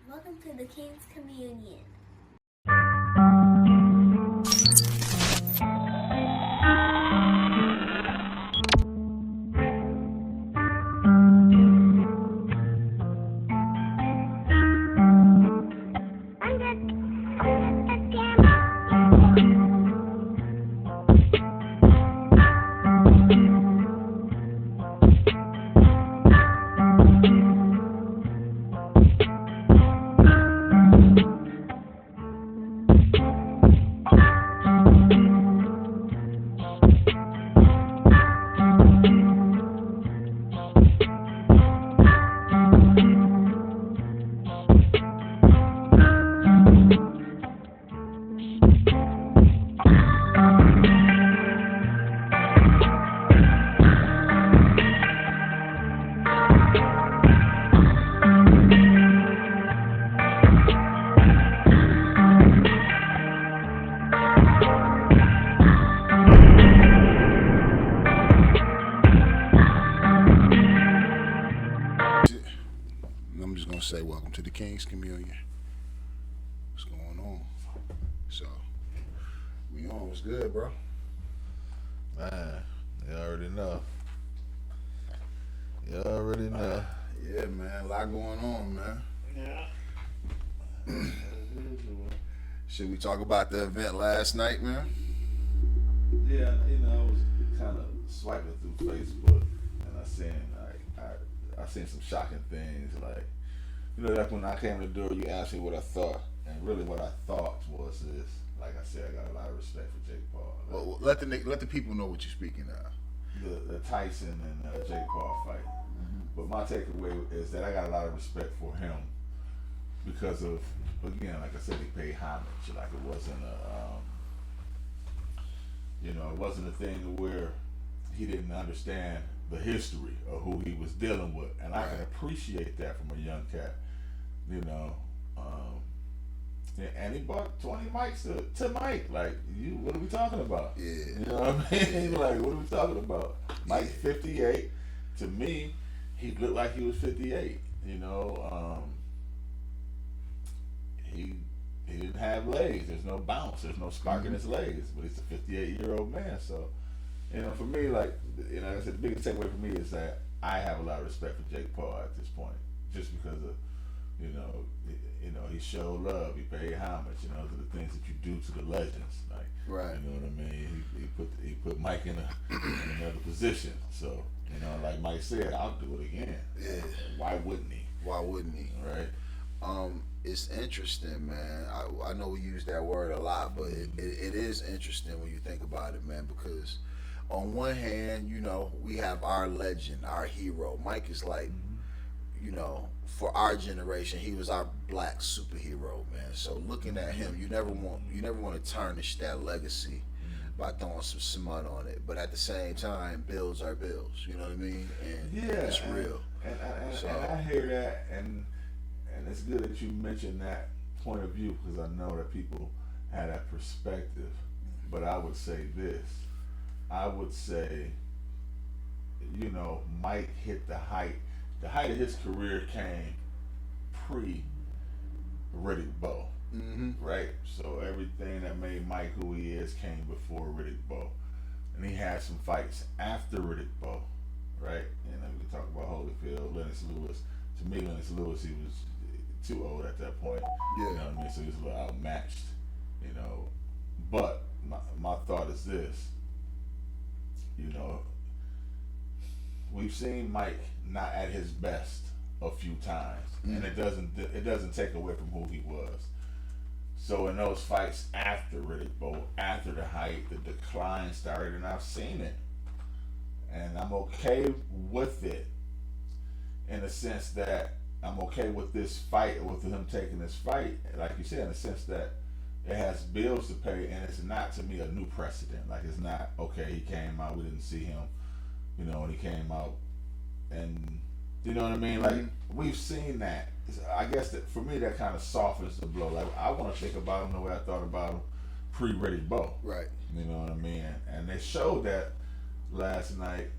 Welcome to the King's Communion. I'm just gonna say welcome to the King's Communion. What's going on? So we on. What's good, bro? Man, you already know. You already know. Yeah, man. A lot going on, man. Yeah. Should we talk about the event last night, man? Yeah, I was kind of swiping through Facebook, and I seen some shocking things. Like, like when I came to the door, you asked me what I thought, and really what I thought was this. Like I said, I got a lot of respect for Jake Paul. Like, Well, let the people know what you're speaking of. the Tyson and Jake Paul fight. But my takeaway is that I got a lot of respect for him because of, again, like I said, he paid homage. Like it wasn't it wasn't a thing where he didn't understand the history of who he was dealing with, and I can appreciate that from a young cat. And he bought 20 mics to Mike. Like, what are we talking about? Yeah. You know what I mean? Like, what are we talking about? Mike 58. To me, he looked like he was 58. He didn't have legs. There's no bounce. There's no spark in his legs. But he's a 58-year-old man. So, for me, like I said, the biggest takeaway for me is that I have a lot of respect for Jake Paul at this point, just because of, he showed love. He paid homage. To the things that you do to the legends. Like, Right. you know what I mean? He put Mike in another position. So, like Mike said, I'll do it again. Yeah. Why wouldn't he? Why wouldn't he? Right. It's interesting, man. I know we use that word a lot, but it is interesting when you think about it, man, because on one hand, we have our legend, our hero. Mike is like, for our generation, he was our black superhero, man. So looking at him, you never want to tarnish that legacy by throwing some cement on it. But at the same time, bills are bills. You know what I mean? And it's real. And I hear that, and it's good that you mentioned that point of view, because I know that people have that perspective. But I would say this. I would say, Mike hit the height. The height of his career came pre-Riddick Bowe, right? So everything that made Mike who he is came before Riddick Bowe. And he had some fights after Riddick Bowe, right? And then we can talk about Holyfield, Lennox Lewis. To me, Lennox Lewis, he was too old at that point. Yeah. You know what I mean? So he was a little outmatched, But my thought is this, we've seen Mike not at his best a few times, and it doesn't take away from who he was. So in those fights after Riddick Bowe, after the height, the decline started, and I've seen it, and I'm okay with it, in the sense that I'm okay with this fight, with him taking this fight, like you said, in the sense that it has bills to pay, and it's not, to me, a new precedent. Like, it's not, okay, he came out, we didn't see him, and he came out, and you know what I mean? Like, we've seen that. I guess that for me, that kind of softens the blow. Like, I want to think about him the way I thought about him pre-Riddick Bowe. Right. You know what I mean? And they showed that last night.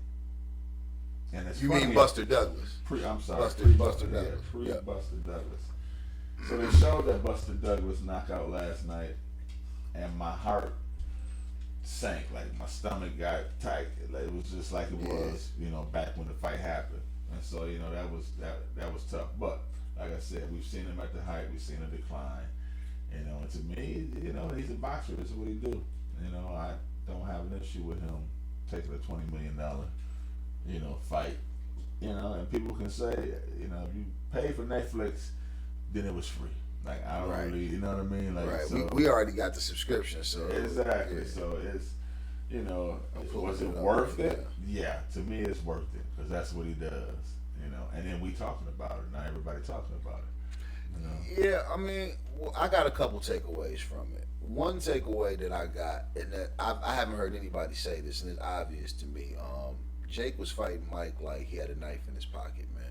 And it's You funny, mean Buster Douglas? I'm sorry. Buster Douglas. Pre-Buster Douglas. So they showed that Buster Douglas knockout last night, and my heart sank. Like my stomach got tight. Like, it was just like it was, back when the fight happened. And so, that was tough. But like I said, we've seen him at the height. We've seen a decline. And to me, he's a boxer. That's what he do. I don't have an issue with him taking a $20 million, fight. And people can say, if you pay for Netflix, then it was free. Like, I don't really, you know what I mean? Like, Right. so, We already got the subscription, so exactly. yeah. So it's, pulling was it it up worth right it? Yeah, to me it's worth it because that's what he does. And then we talking about it. Not everybody talking about it. Yeah, I mean, I got a couple takeaways from it. One takeaway that I got, and that I haven't heard anybody say this, and it's obvious to me. Jake was fighting Mike like he had a knife in his pocket, man.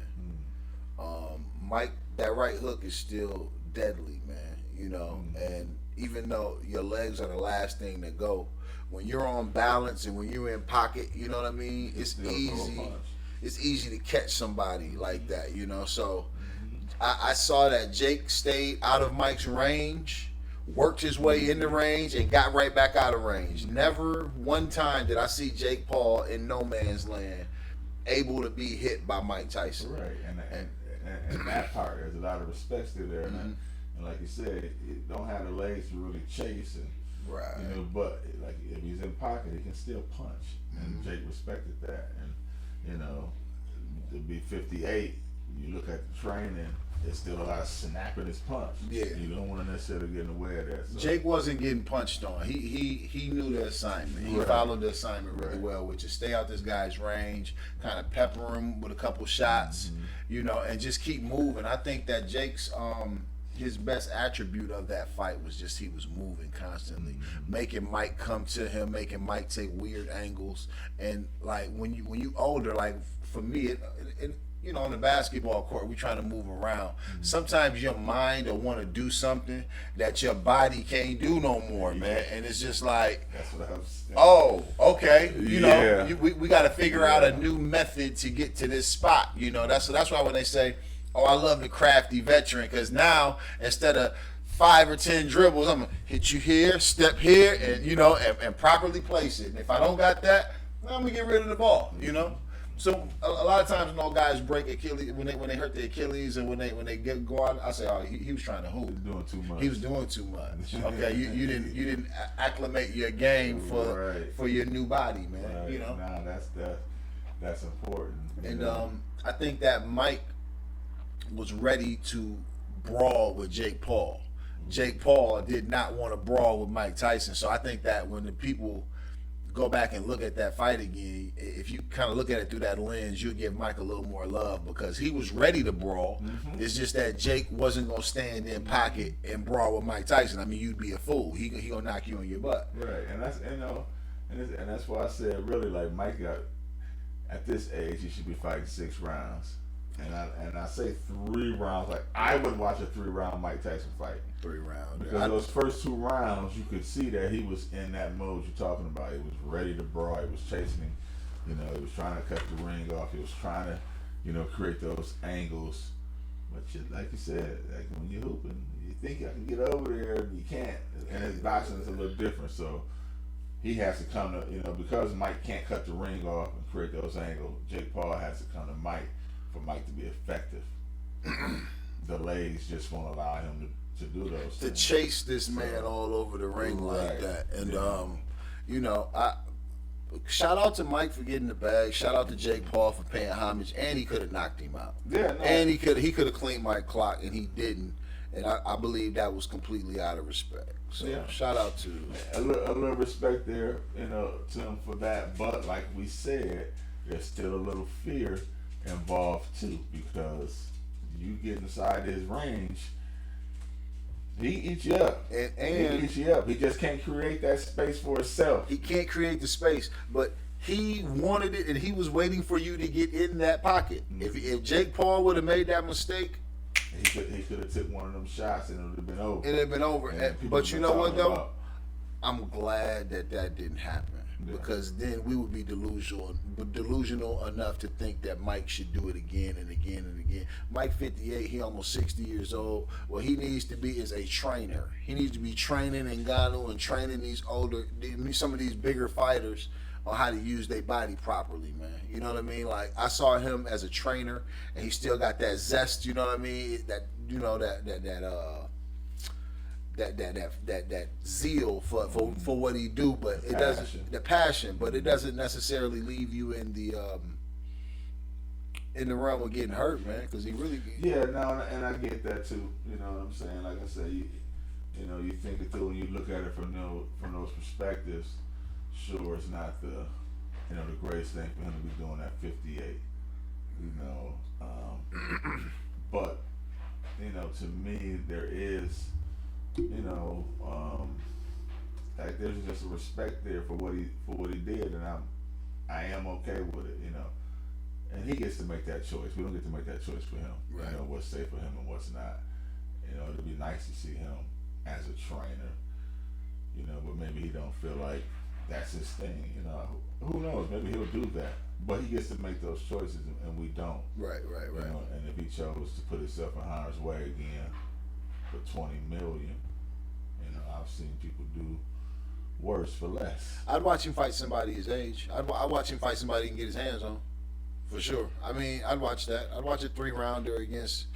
Mike, that right hook is still deadly, man. And even though your legs are the last thing to go, when you're on balance and when you're in pocket, you know what I mean? It's easy. It's easy to catch somebody like that, So I saw that Jake stayed out of Mike's range, worked his way in the range, and got right back out of range. Never one time did I see Jake Paul in no man's land able to be hit by Mike Tyson. Right, and that part, there's a lot of respect still there. And like you said, it don't have the legs to really chase. And, Right. but like if he's in pocket, he can still punch. And Jake respected that. And, to be 58, you look at the training, there's still a lot of snap in his punch. Yeah. You don't want to necessarily get in the way of that. So. Jake wasn't getting punched on. He knew the assignment. He followed the assignment really well, which is stay out this guy's range, kind of pepper him with a couple shots, and just keep moving. I think that Jake's his best attribute of that fight was just he was moving constantly, making Mike come to him, making Mike take weird angles, and like when you older, like for me, on the basketball court, we trying to move around. Sometimes your mind will want to do something that your body can't do no more, man. And it's just like, That's what I was. oh, okay, Yeah. we got to figure out a new method to get to this spot. That's why when they say, oh, I love the crafty veteran, because now instead of 5 or 10 dribbles, I'm gonna hit you here, step here, and and properly place it. And if I don't got that, I'm gonna get rid of the ball. So a lot of times, guys break Achilles when they hurt the Achilles, and when they go out, I say, oh, he was trying to hoop. He was doing too much. He was doing too much. Okay, you didn't acclimate your game for your new body, man. Right. Nah, that's important. And I think that Mike was ready to brawl with Jake Paul. Jake Paul did not want to brawl with Mike Tyson. So I think that when the people go back and look at that fight again, if you kind of look at it through that lens, you'll give Mike a little more love because he was ready to brawl. It's just that Jake wasn't going to stand in pocket and brawl with Mike Tyson. I mean, you'd be a fool. He going to knock you on your butt. Right, and that's and that's why I said really like Mike got at this age he should be fighting 6 rounds. And I say 3 rounds. Like I would watch a 3-round Mike Tyson fight. 3 rounds. Because those first 2 rounds, you could see that he was in that mode you're talking about. He was ready to brawl. He was chasing him. He was trying to cut the ring off. He was trying to, create those angles. But like you said, like when you're hooping, you think I can get over there, and you can't. And his boxing is a little different. So he has to come to, because Mike can't cut the ring off and create those angles. Jake Paul has to come to Mike for Mike to be effective. The legs just won't allow him to do those to things. chase this man all over the ring like that. And I shout out to Mike for getting the bag. Shout out to Jake Paul for paying homage, and he could have knocked him out. Yeah, no. And he could have cleaned Mike clock, and he didn't. And I believe that was completely out of respect. So shout out to a little respect there, to him for that. But like we said, there's still a little fear involved too, because you get inside his range, he eats you up. And he eats you up. He just can't create that space for himself. He can't create the space, but he wanted it, and he was waiting for you to get in that pocket. If Jake Paul would have made that mistake, he could have took one of them shots and it would have been over. It would have been over. But you know what though? I'm glad that didn't happen. because then we would be delusional enough to think that Mike should do it again and again and again. Mike 58, he almost 60 years old. What he needs to be is a trainer. He needs to be training Ngannou and training some of these bigger fighters on how to use their body properly, man. You know what I mean? Like, I saw him as a trainer, and he still got that zest. You know what I mean? That zeal for what he do, but it doesn't, the passion, but it doesn't necessarily leave you in the realm of getting hurt, man, because he really and I get that too. You know what I'm saying? Like I said, you think it through when you look at it from those perspectives. Sure, it's not the greatest thing for him to be doing at 58. But to me there is. Like there's just a respect there for what he did, and I am okay with it, And he gets to make that choice. We don't get to make that choice for him. Right. What's safe for him and what's not. It'd be nice to see him as a trainer. But maybe he don't feel like that's his thing. Who knows? Maybe he'll do that. But he gets to make those choices, and we don't. Right. And if he chose to put himself in harm's way again for 20 million, I've seen people do worse for less. I'd watch him fight somebody his age. I'd watch him fight somebody he can get his hands on, for sure. I mean, I'd watch that. I'd watch a 3-rounder against,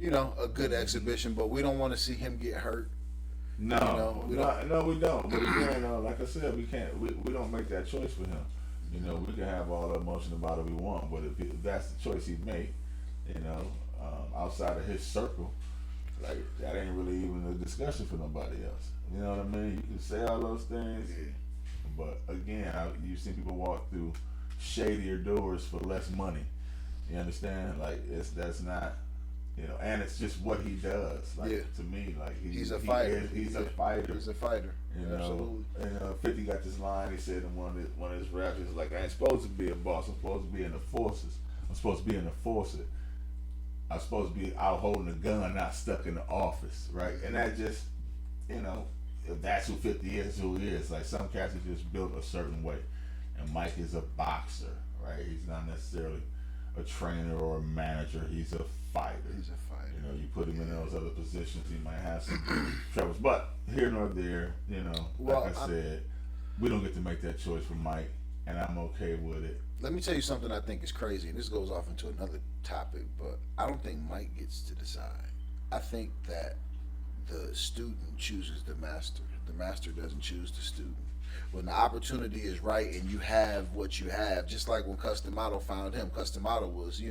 a good exhibition. But we don't want to see him get hurt. No, we don't. But again, like I said, we can't. We don't make that choice for him. We can have all the emotion about it we want, but if that's the choice he made, outside of his circle, like that ain't really even a discussion for nobody else. You know what I mean? You can say all those things, but again, you've seen people walk through shadier doors for less money. You understand? Like that's not. And it's just what he does. Like to me, like he's a fighter. He's a fighter. He's a fighter. Absolutely. And 50 got this line. He said in one of his raps, he's like, "I ain't supposed to be a boss. I'm supposed to be in the forces. I'm supposed to be in the forces. I'm supposed to be out holding a gun, not stuck in the office, right?" And that just, if that's who 50 is, who he is. Like some cats are just built a certain way, and Mike is a boxer, right? He's not necessarily a trainer or a manager. He's a fighter. He's a fighter. You put him in those other positions, he might have some troubles. But here nor there, like I said, we don't get to make that choice for Mike, and I'm okay with it. Let me tell you something I think is crazy, and this goes off into another topic, but I don't think Mike gets to decide. I think that the student chooses the master. The master doesn't choose the student. When the opportunity is right and you have what you have, just like when Customato found him. Customato was,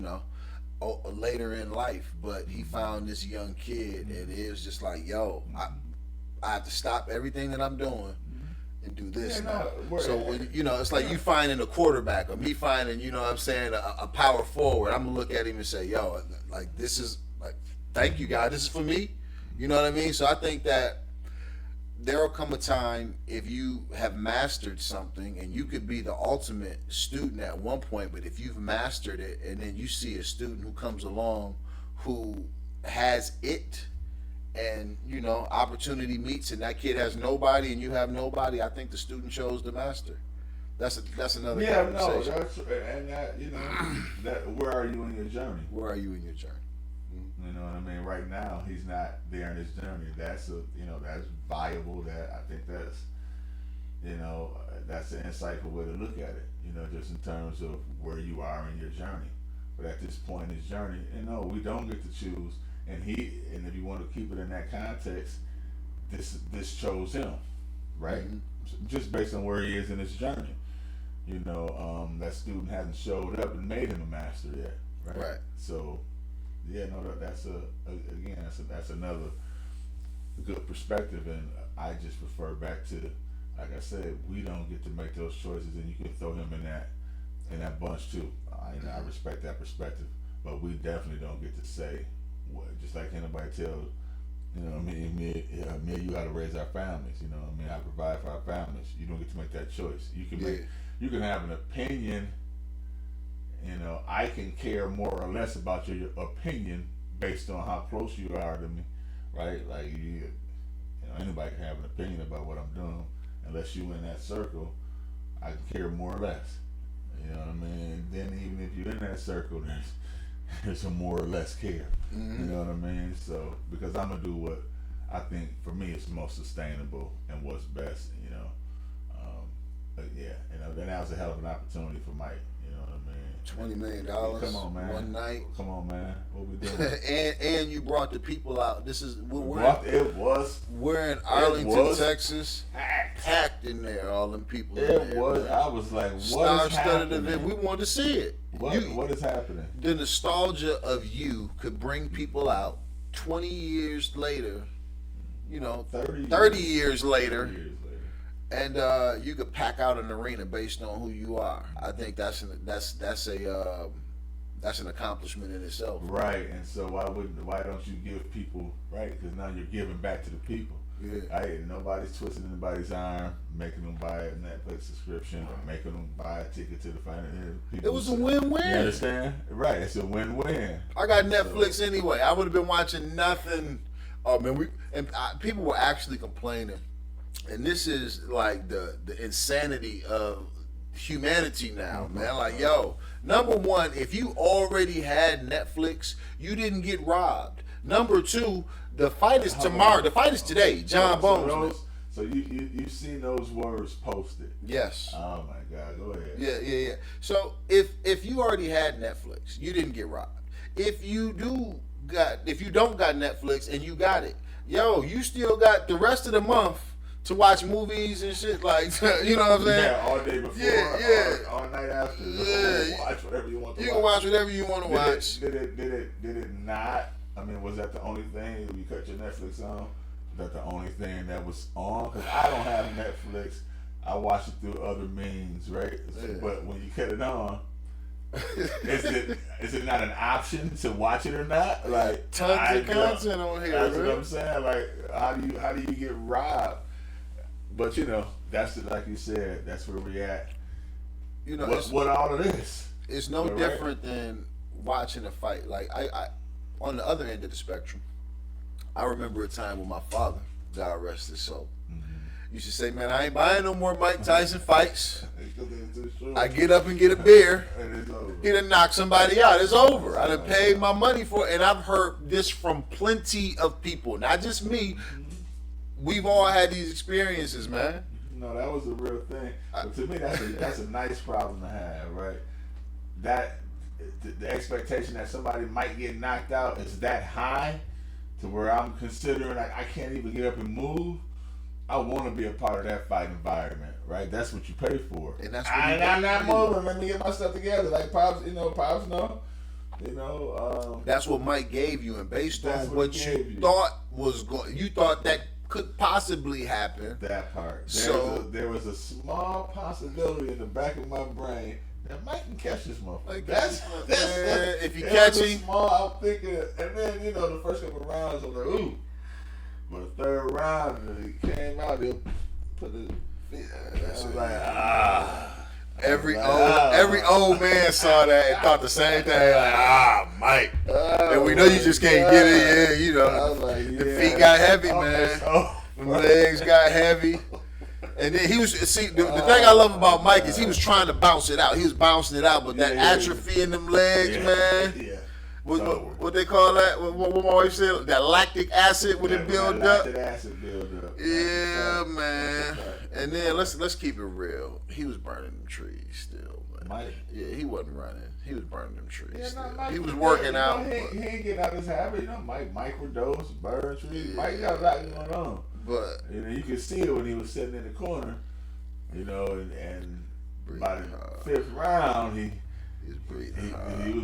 later in life, but he found this young kid, and it was just like, yo, I have to stop everything that I'm doing and do this now. So when, it's like you finding a quarterback, or me finding, a power forward. I'm gonna look at him and say, yo, like this is like, thank you God, this is for me. You know what I mean? So I think that there will come a time if you have mastered something, and you could be the ultimate student at one point, but if you've mastered it and then you see a student who comes along who has it, and opportunity meets, and that kid has nobody and you have nobody, I think the student chose the master. That's another conversation. No, that's, and that that where are you in your journey? Where are you in your journey? You know what I mean? Right now, he's not there in his journey. That's that's viable. That I think that's that's an insightful way to look at it. Just in terms of where you are in your journey. But at this point in his journey, we don't get to choose. And if you want to keep it in that context, this chose him, right? Mm-hmm. Just based on where he is in his journey. That student hasn't showed up and made him a master yet, right? So. Yeah, no, that's that's another good perspective, and I just refer back to, like I said, we don't get to make those choices, and you can throw him in that bunch too. I respect that perspective, but we definitely don't get to say what. Just like anybody tells, me and you how to raise our families. I provide for our families. You don't get to make that choice. You can have an opinion. I can care more or less about your opinion based on how close you are to me, right? Like anybody can have an opinion about what I'm doing, unless you in that circle. I can care more or less. You know what I mean? Then even if you're in that circle, there's a more or less care. Mm-hmm. You know what I mean? So because I'm gonna do what I think for me is most sustainable and what's best. You know, but yeah, you know, then that was a hell of an opportunity for Mike. You know what I mean? $20 million. Come on, man. One night. Come on, man. What we doing? and you brought the people out. This is we're in Arlington, Texas. Packed in there, all them people. It was. I was like, what is Star-studded happening? event. We wanted to see it. What is happening? The nostalgia of you could bring people out 20 years later, you know, 30 years later, and you could pack out an arena based on who you are. I think that's an accomplishment in itself. Right, and so why don't you give people, right? Because now you're giving back to the people. Yeah. Right? Nobody's twisting anybody's arm, making them buy a Netflix subscription, or making them buy a ticket to the final. It was a win-win. You understand? Right, it's a win-win. I got Netflix anyway. I would have been watching nothing. Oh man, people were actually complaining, and this is like the insanity of humanity now, man. Like, yo, number one, if you already had Netflix, you didn't get robbed. Number two, the fight is tomorrow. The fight is today. John Bones. So you've seen those words posted? Yes. Oh my God, go ahead. Yeah. So if you already had Netflix, you didn't get robbed. If you don't got Netflix and you got it, yo, you still got the rest of the month to watch movies and shit, like, you know what I'm saying? Yeah, all day before, all night after. Yeah. Watch whatever you want to watch. You can watch whatever you want to watch. Did it not? I mean, was that the only thing you cut your Netflix on? Was that the only thing that was on? Because I don't have Netflix. I watch it through other means, right? Yeah. But when you cut it on, is it not an option to watch it or not? Like, tons of content on here. That's what I'm saying. Like, how do you get robbed? But you know, like you said, that's where we at. You know, what all of this? It's no different than watching a fight. Like I on the other end of the spectrum, I remember a time when my father, God rest his soul, used to say, "Man, I ain't buying no more Mike Tyson fights. I get up and get a beer. He done knock somebody out. It's over. I done paid my money for it." And I've heard this from plenty of people, not just me. We've all had these experiences, man. No, that was a real thing. But to me, that's a nice problem to have, right? That the expectation that somebody might get knocked out is that high to where I'm considering like I can't even get up and move. I want to be a part of that fight environment, right? That's what you pay for. And that's what I'm not moving. Let me get my stuff together. Like Pops, no. That's what Mike gave you, and based on what you you thought was going, you thought that could possibly happen. That part. There was a small possibility in the back of my brain that Mike can catch this motherfucker. Like, that's if you catch him. Small, I'm thinking, and then the first couple of rounds, I'm like, ooh. But the third round, he came out, he'll put the. I was like, Every old man saw that and thought the same thing. Like, Mike. And we know you just can't get it. Yeah, you know. The feet got heavy, man. The legs got heavy. And then he was, the thing I love about Mike is he was trying to bounce it out. He was bouncing it out, but that atrophy in them legs, man. Yeah. What they call that? What my wife said? That lactic acid when it build up. Lactic acid build up. Yeah, man. And then let's keep it real. He was burning them trees still, man. Mike? Yeah, he wasn't running. He was burning them trees. Yeah, still. Mike, He was working out. He ain't getting out of his habit. Mike microdose, burn trees. Mike got a lot going on. But you could see it when he was sitting in the corner. And by the fifth round, he was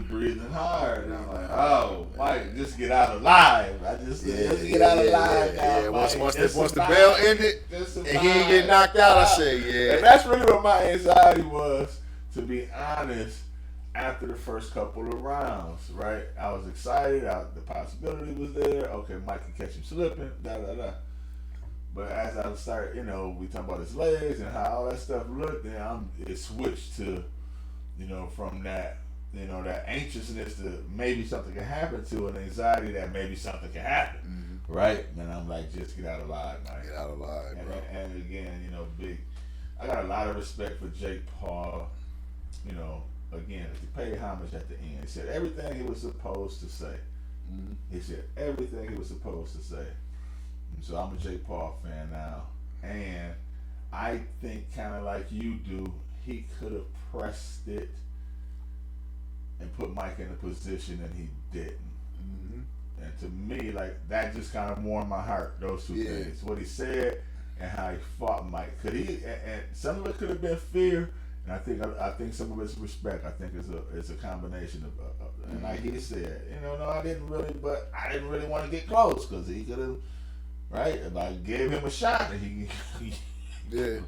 breathing hard. And I'm like, oh, Mike, just get out alive. Just get out alive now. Yeah, Mike. once the bell ended and he didn't get knocked out, I say, yeah. And that's really what my anxiety was, to be honest, after the first couple of rounds, right? I was excited. The possibility was there. Okay, Mike can catch him slipping, But as I start, we talk about his legs and how all that stuff looked, then it switched to, from that, that anxiousness to maybe something can happen to an anxiety that maybe something can happen, right? And I'm like, just get out alive, Mike. Get out alive, bro. And again, I got a lot of respect for Jake Paul. You know, again, he paid homage at the end. He said everything he was supposed to say. Mm-hmm. He said everything he was supposed to say. And so I'm a Jake Paul fan now, and I think kind of like you do, he could have pressed it and put Mike in a position, and he didn't. Mm-hmm. And to me, like, that just kind of warmed my heart. Those two Yeah. things, what he said and how he fought Mike. Could he? And some of it could have been fear, and I think some of it's respect. I think it's a combination of and like he said, no, I didn't really want to get close because he could have, right? If I gave him a shot, and he Yeah.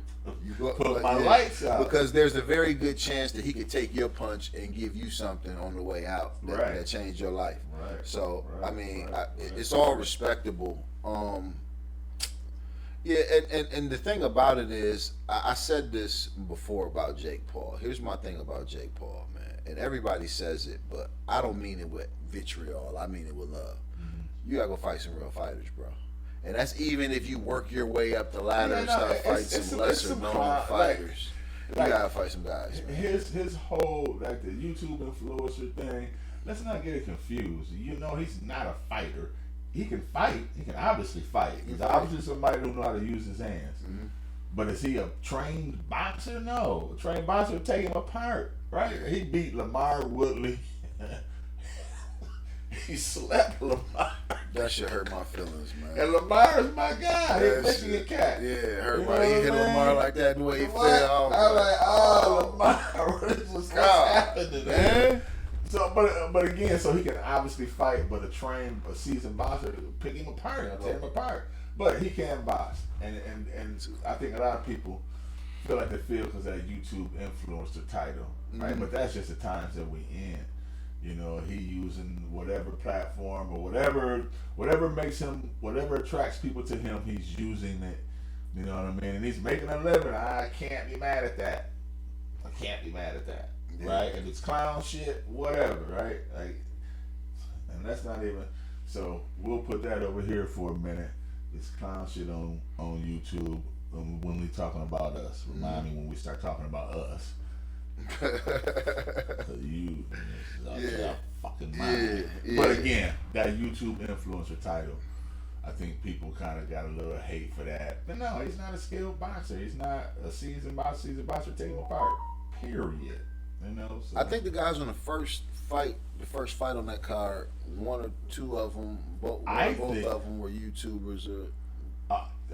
You go, put my lights out. Because there's a very good chance that he could take your punch and give you something on the way out that changed your life. Right. So Right. I mean, Right. it's all respectable. Yeah, and the thing about it is, I said this before about Jake Paul. Here's my thing about Jake Paul, man. And everybody says it, but I don't mean it with vitriol. I mean it with love. Mm-hmm. You gotta go fight some real fighters, bro. And that's even if you work your way up the ladder and start fighting some lesser known fighters. You gotta fight some guys, man. His whole, like, the YouTube influencer thing, let's not get it confused. He's not a fighter. He can fight. He can obviously fight. He's obviously somebody who knows how to use his hands. Mm-hmm. But is he a trained boxer? No. A trained boxer would take him apart, right? He beat Lamar Woodley. He slapped Lamar. That shit hurt my feelings, man. And Lamar is my guy. He's Michigan cat. Yeah, it hurt You my. know He what hit I mean? Lamar like that and the way he What? fell. I was like, Lamar, what is what's happening, man? So, but again, so he can obviously fight, but a seasoned boxer pick him apart and tear him apart. But he can box, and I think a lot of people feel like they feel because that YouTube influencer title, right? Mm-hmm. But that's just the times that we in. He using whatever platform or whatever makes him, whatever attracts people to him, he's using it. You know what I mean? And he's making a living. I can't be mad at that. I can't be mad at that. Yeah. Right? If it's clown shit, whatever, right? Like, and that's not even. So we'll put that over here for a minute. It's clown shit on YouTube when we talking about us. Remind me when we start talking about us. You, Yeah. fucking mind. Yeah. But again, that YouTube influencer title, I think people kind of got a little hate for that. But no, he's not a skilled boxer. He's not a seasoned boxer. Take him apart. Period. So. I think the guys on the first fight on that card, one or two of them, both of them were YouTubers.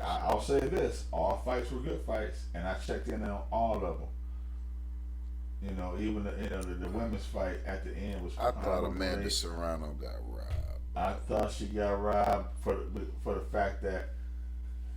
I'll say this: all fights were good fights, and I checked in on all of them. Even the women's fight at the end was. I thought Amanda Serrano got robbed. I thought she got robbed for the fact that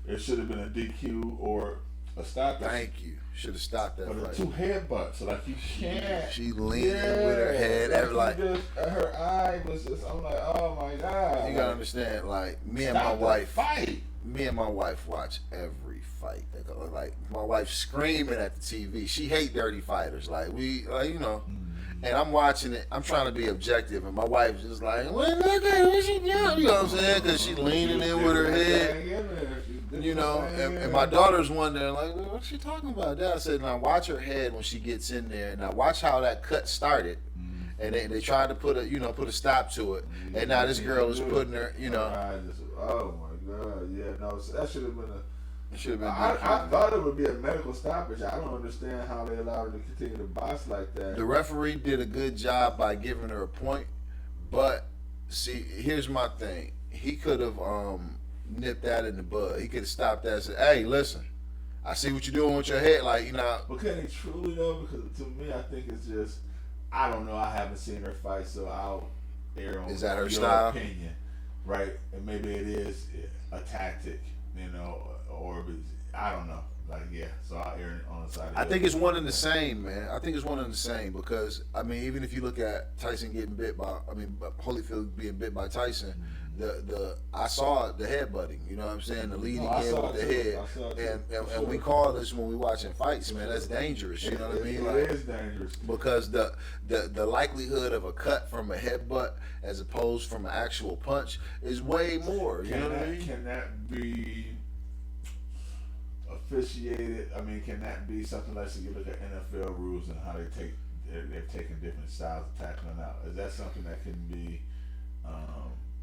it should have been a DQ or a stop. Thank you. Should have stopped that But the fight. two headbutts, so like you can't. She leaning with her head, like her eye was just. I'm like, oh my god. You gotta understand, like me and Stop my wife. Fight. Me and my wife watch every fight. Like my wife screaming at the TV. She hate dirty fighters. And I'm watching it. I'm trying to be objective, and my wife's just like, "Well, look at what she doing." You know what I'm saying? Because she leaning in with her head. And my daughter's wondering, like, well, what's she talking about? Dad, I said, now watch her head when she gets in there. Now watch how that cut started. And they tried to put a stop to it. And now this girl is putting her, Oh my god, yeah, no, so that should have been it should have been. I thought it would be a medical stoppage. I don't understand how they allowed her to continue to box like that. The referee did a good job by giving her a point, but see, here's my thing. He could have nipped that in the bud. He could have stopped that and said, "Hey, listen, I see what you're doing with your head, But can he truly though? Because to me, I think it's just, I don't know. I haven't seen her fight, so I'll err on Is that her your style? opinion, right? And maybe it is a tactic, or I don't know. So I'll err on the side. I think it's one and the same, man. I think it's one and the same because even if you look at Tyson getting bit by, Holyfield being bit by Tyson, I saw the headbutting. You know what I'm saying? The leading in with the head, and we call this when we watching fights, man. That's dangerous. You know what I mean? It is dangerous because the likelihood of a cut from a headbutt as opposed from an actual punch is way more. You know what I mean? Can that be a officiated? I mean, can that be something like, so you look at NFL rules and how they've taken different styles of tackling out? Is that something that can be?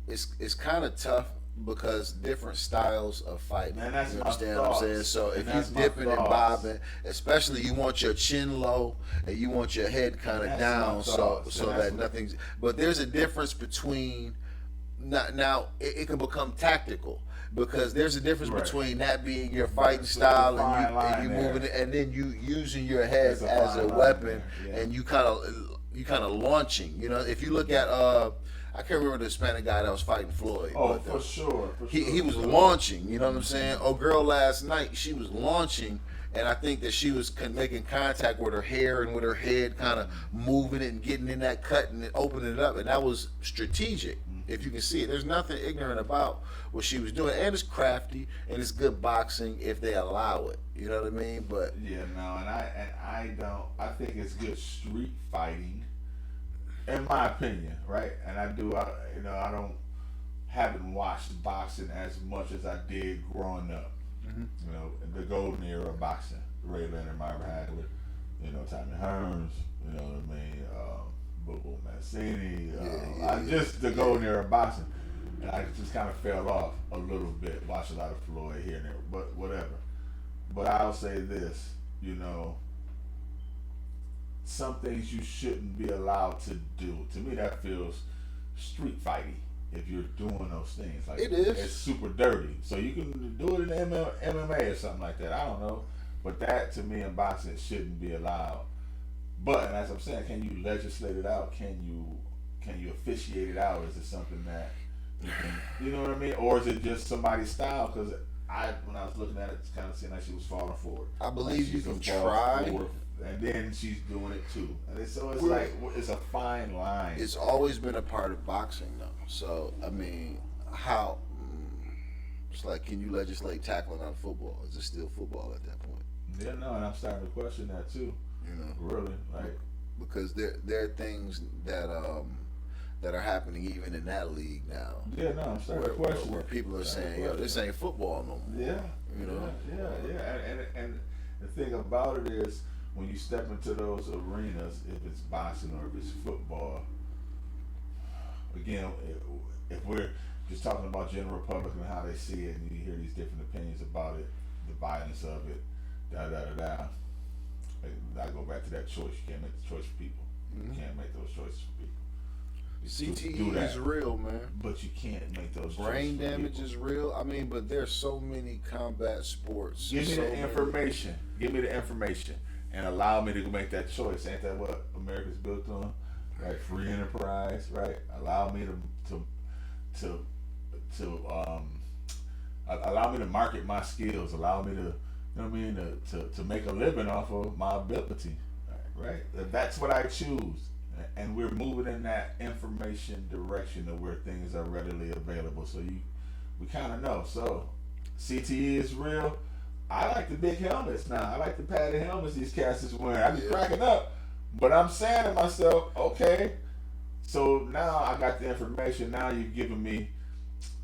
It's kind of tough because different styles of fighting. Man, that's you my understand what I'm saying? thoughts. So And if that's you my dipping and thoughts. bobbing, especially you want your chin low and you want your head kind of That's down, my so thoughts. so And that's that nothing's. But there's a difference between. Now it can become tactical because there's a difference Right. between that being your fighting There's a style fine and you line there. moving it, and then you using your head There's a as a fine line weapon, there, yeah. and you kind of launching. You know, if you look at I can't remember the Hispanic guy that was fighting Floyd. Oh, but, for sure. he was launching. You know what I'm saying? Oh, girl, last night she was launching. And I think that she was making contact with her hair and with her head, kind of moving it and getting in that cut and opening it up. And that was strategic, if you can see it. There's nothing ignorant about what she was doing. And it's crafty and it's good boxing if they allow it. You know what I mean? But Yeah, no, and I think it's good street fighting, in my opinion, right? And I haven't watched boxing as much as I did growing up. You know, the golden era of boxing, Ray Leonard, Myra Hagler, Tommy Hearns, you know what I mean, Bobo Mancini, just the golden era of boxing. And I just kind of fell off a little bit, watched a lot of Floyd here and there, but whatever. But I'll say this, some things you shouldn't be allowed to do. To me, that feels street fighty. If you're doing those things, like It is. it's super dirty. So you can do it in MMA or something like that. I don't know, but that to me in boxing shouldn't be allowed. But and as I'm saying, can you legislate it out? Can you officiate it out? Is it something that you know what I mean, or is it just somebody's style? Because when I was looking at it, it kind of seemed like she was falling for it. I believe you she's can a fall try. forward, and then she's doing it too. And so it's Well, like it's a fine line. it's always been a part of boxing, though. So, I mean, how? It's like, can you legislate tackling on football? Is it still football at that point? Yeah, no, and I'm starting to question that too. You know, Really, like because there are things that are happening even in that league now, yeah, no, I'm starting to where question. people are Starting to saying, "Yo, this question. ain't football no more." Yeah, You know? yeah. And the thing about it is, when you step into those arenas, if it's boxing or if it's football, again, if we're just talking about general public and how they see it, and you hear these different opinions about it, the violence of it, I go back to that choice. You can't make the choice for people. You can't make those choices for people. CTE is real, man. But you can't make those Brain choices for damage people. is real. I mean, but there's so many combat sports. Give me so the many- information. Give me the information, and allow me to make that choice. Ain't that what America's built on? Right, free enterprise. Right, allow me allow me to market my skills. Allow me to, you know what I mean, to make a living off of my ability. Right, that's what I choose. And we're moving in that information direction of where things are readily available. So we kind of know. So CTE is real. I like the big helmets now. I like the padded helmets these cats is wearing. I be cracking up, but I'm saying to myself, okay. So now I got the information. Now you've given me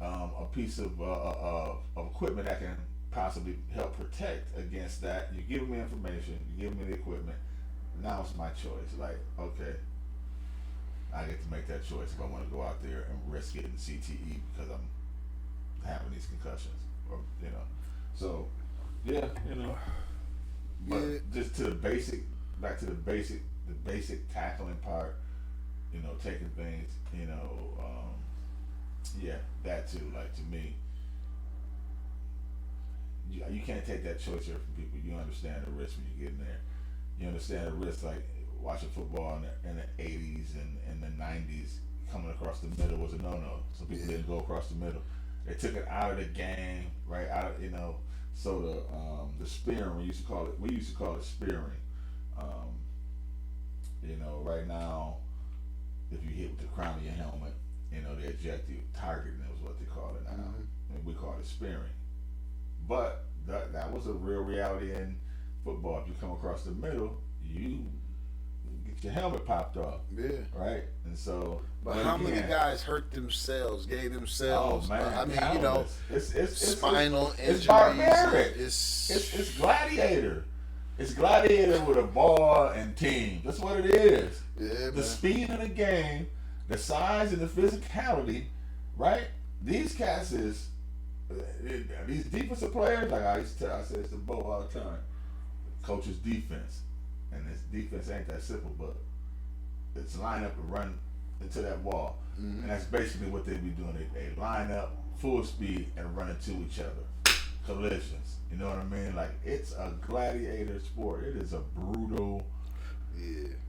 a piece of equipment that can possibly help protect against that. You're giving me information. You're giving me the equipment. Now it's my choice. Like, okay, I get to make that choice if I want to go out there and risk getting CTE because I'm having these concussions, or So, yeah, But Yeah. just to the basic, back to the basic tackling part. Taking things. Yeah, that too. Like to me, you can't take that choice here from people. You understand the risk when you get in there. You understand the risk, like watching football in the 80s and the 90s, coming across the middle was a no-no. Some people didn't go across the middle. They took it out of the game, right? So the spearing, we used to call it spearing. Right now, if you hit with the crown of your helmet, they eject you. Targeting is what they call it now. And we call it spearing. But that was a real reality in football. If you come across the middle, you get your helmet popped off. Yeah. Right? And so, But how many guys hurt themselves, gave themselves? Oh, man, I mean, countless. It's spinal injuries. It's barbaric. It's It's gladiator. It's gladiator with a ball and team. That's what it is. yeah, The man. speed of the game, the size and the physicality, right? These cats is these defensive players. Like I say this to Bo all the time. Coach's defense, and this defense ain't that simple, but it's line up and run into that wall, and that's basically what they be doing. They line up full speed and run into each other, collisions. You know what I mean? Like, it's a gladiator sport. It is a brutal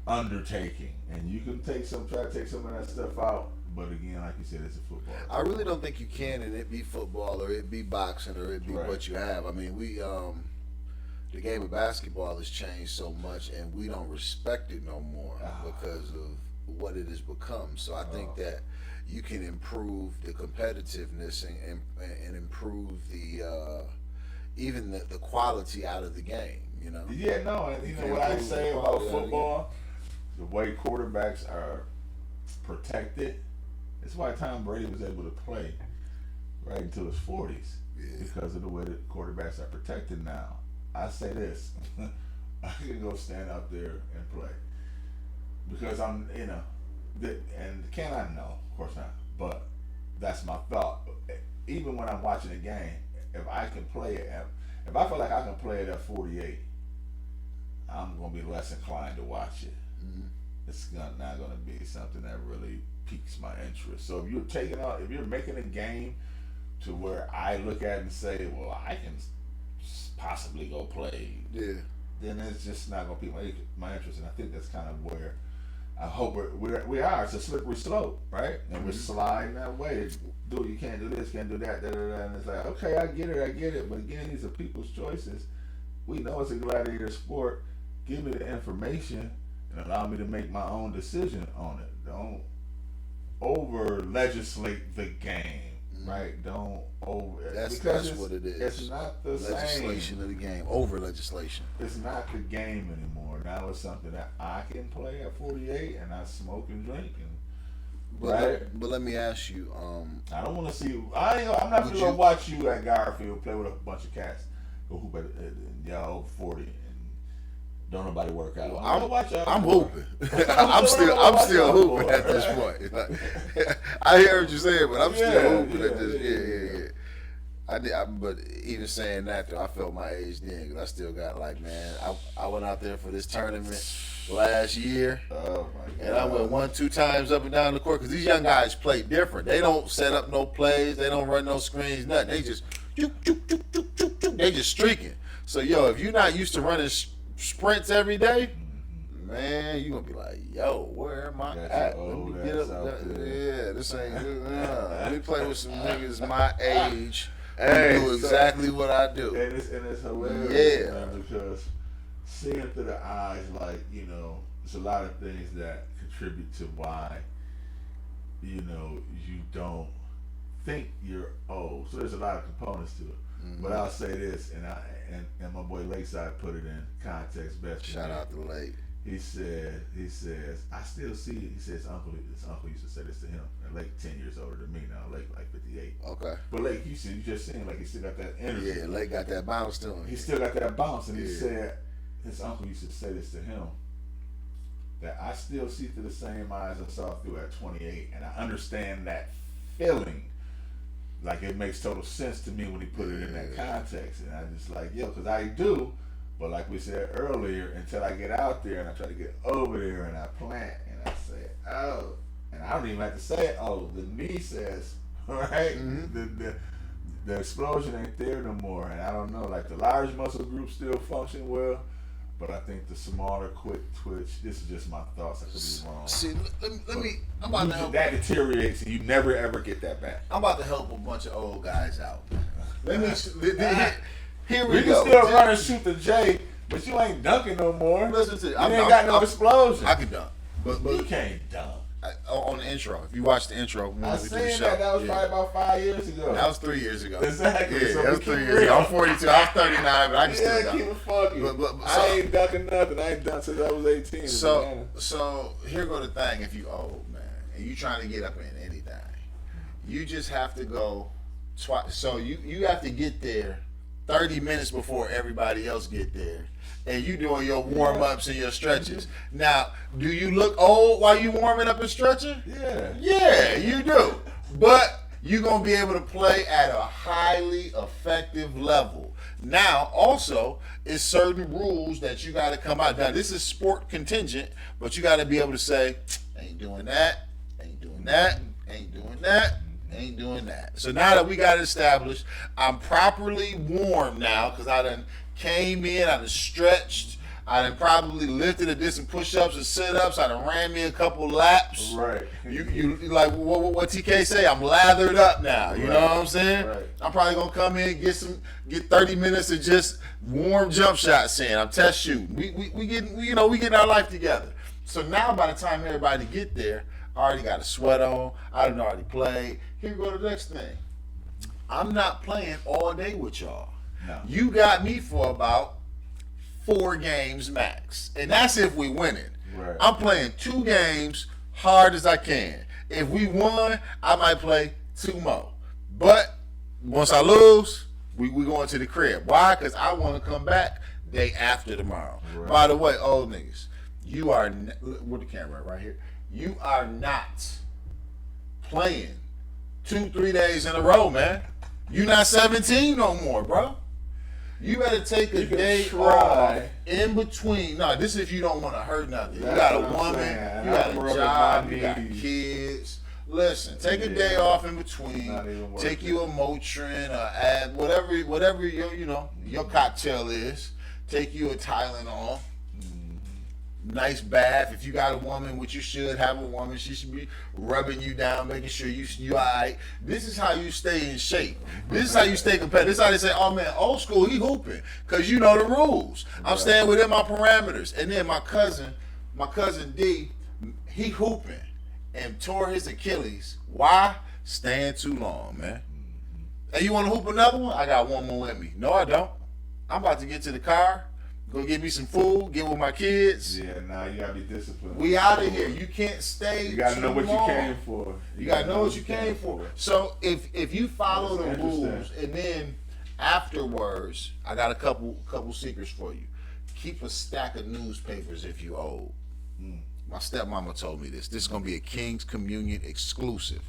undertaking, and you can try to take some of that stuff out. But again, like you said, it's a football. I really don't think you can, and it be football or it be boxing or it be Right. what you have. I mean, the game of basketball has changed so much, and we don't respect it no more because of what it has become. So I think that you can improve the competitiveness and improve the even the quality out of the game. You know. Yeah, no, and you know can what I improve say the about quality of the football? The way quarterbacks are protected. That's why Tom Brady was able to play right into his 40s because of the way that quarterbacks are protected now. I say this, I can go stand out there and play because I'm, and can I? No, of course not. But that's my thought. Even when I'm watching a game, if I can play it, if I feel like I can play it at 48, I'm gonna be less inclined to watch it. It's not gonna be something that really piques my interest. So if you're making a game to where I look at it and say, well, I can possibly go play, then it's just not gonna pique my interest. And I think that's kind of where I hope we are. It's a slippery slope, right? And we're sliding that way. You can't do this, can't do that, and it's like, okay, I get it. But again, these are people's choices. We know it's a gladiator sport. Give me the information and allow me to make my own decision on it. Don't over legislate the game, right? Don't over. That's what it is. It's not the legislation same. of the game, over legislation. It's not the game anymore. Now it's something that I can play at 48, and I smoke and drink, But let me ask you. I don't want to see. I'm not going to watch you at Garfield play with a bunch of cats. Go hoop at y'all 40 and don't nobody work out. I'm hooping. I'm still hooping at this point. I hear what you're saying, but I'm still hooping at this. Yeah. But even saying that, though, I felt my age then because I still got I went out there for this tournament last year, and I went 1-2 times up and down the court because these young guys play different. They don't set up no plays, they don't run no screens, nothing. They just they just streaking. So if you're not used to running sprints every day, man, you gonna be like, yo, where am I at? Let me get up. This ain't good. Let me play with some niggas my age. Do exactly what I do. And it's hilarious, man, because seeing through the eyes, there's a lot of things that contribute to why, you don't think you're old. So there's a lot of components to it. But I'll say this, and my boy Lakeside put it in context best. Shout out to Lake. He says, I still see it. He says his uncle used to say this to him. And Lake 10 years older than me now. Lake like 58. Okay. But Lake, you just seeing like he still got that energy. Yeah, Lake got that bounce to him. He still got that bounce, and he said his uncle used to say this to him, that I still see through the same eyes I saw through at 28, and I understand that feeling. Like, it makes total sense to me when he put it in that context, and I just like, because I do. But like we said earlier, until I get out there and I try to get over there and I plant and I say, oh, and I don't even have to say it, the knee says, right? The explosion ain't there no more. And I don't know, like the large muscle groups still function well, but I think the smaller quick twitch, this is just my thoughts, I could be wrong. See, let me, I'm about to help. That deteriorates and you never ever get that back. I'm about to help a bunch of old guys out. Let me, here we You go. can still run and shoot the J, but you ain't dunking no more. Listen to you ain't got no explosion. I can dunk. But you can't dunk. On the intro. If you watch the intro, when I we do the seen show, that was probably about 5 years ago. That was 3 years ago. Exactly. Yeah, So that was we 3 keep years real. ago. I'm 42. I was 39, but I can still Yeah, dunk. keep it fucking. But I ain't dunking nothing. I ain't done since I was 18. So here go the thing. If you old man and you trying to get up in anything, you just have to go twice. So you have to get there 30 minutes before everybody else get there, and you doing your warm ups and your stretches. Now, do you look old while you warming up and stretching? Yeah. Yeah, you do. But you're going to be able to play at a highly effective level. Now, also, it's certain rules that you got to come out. Now, this is sport contingent, but you got to be able to say, ain't doing that, ain't doing that, ain't doing that, ain't doing that. So now that we got it established, I'm properly warm now because I done came in, I done stretched, I done probably lifted or did some push-ups and sit-ups, I done ran me a couple laps. Right. You like what TK say? I'm lathered up now. You know what I'm saying? Right. I'm probably gonna come in get 30 minutes of just warm jump shots in. I'm test shooting. We getting our life together. So now by the time everybody get there, I already got a sweat on. I done already played. Here go the next thing. I'm not playing all day with y'all. No. You got me for about 4 games max, and that's if we winning. Right. I'm playing 2 games hard as I can. If we won, I might play 2 more. But once I lose, we going to the crib. Why? Because I want to come back day after tomorrow. Right. By the way, old niggas, you are with the camera right here. You are not playing 2-3 days in a row, man. You not 17 no more, bro. You better take a day off in between. No, this is if you don't want to hurt nothing. You got a woman, you got a job, you got kids. Listen, take a day off in between. Take you a Motrin, add whatever your cocktail is. Take you a Tylenol. Nice bath. If you got a woman, which you should have a woman, she should be rubbing you down, making sure you all right. This is how you stay in shape. This is how you stay competitive. This is how they say, oh man, old school, he hooping. Because you know the rules. I'm staying within my parameters. And then my cousin D, he hooping and tore his Achilles. Why? Staying too long, man. Hey, you want to hoop another one? I got one more with me. No, I don't. I'm about to get to the car. Go get me some food, get with my kids. Yeah, now you gotta be disciplined. We out of here. You can't stay. You gotta know what long. you came for. You gotta know what you came for. So if you follow the rules and then afterwards, I got a couple secrets for you. Keep a stack of newspapers if you old. My stepmama told me this. This is gonna be a King's Communion exclusive.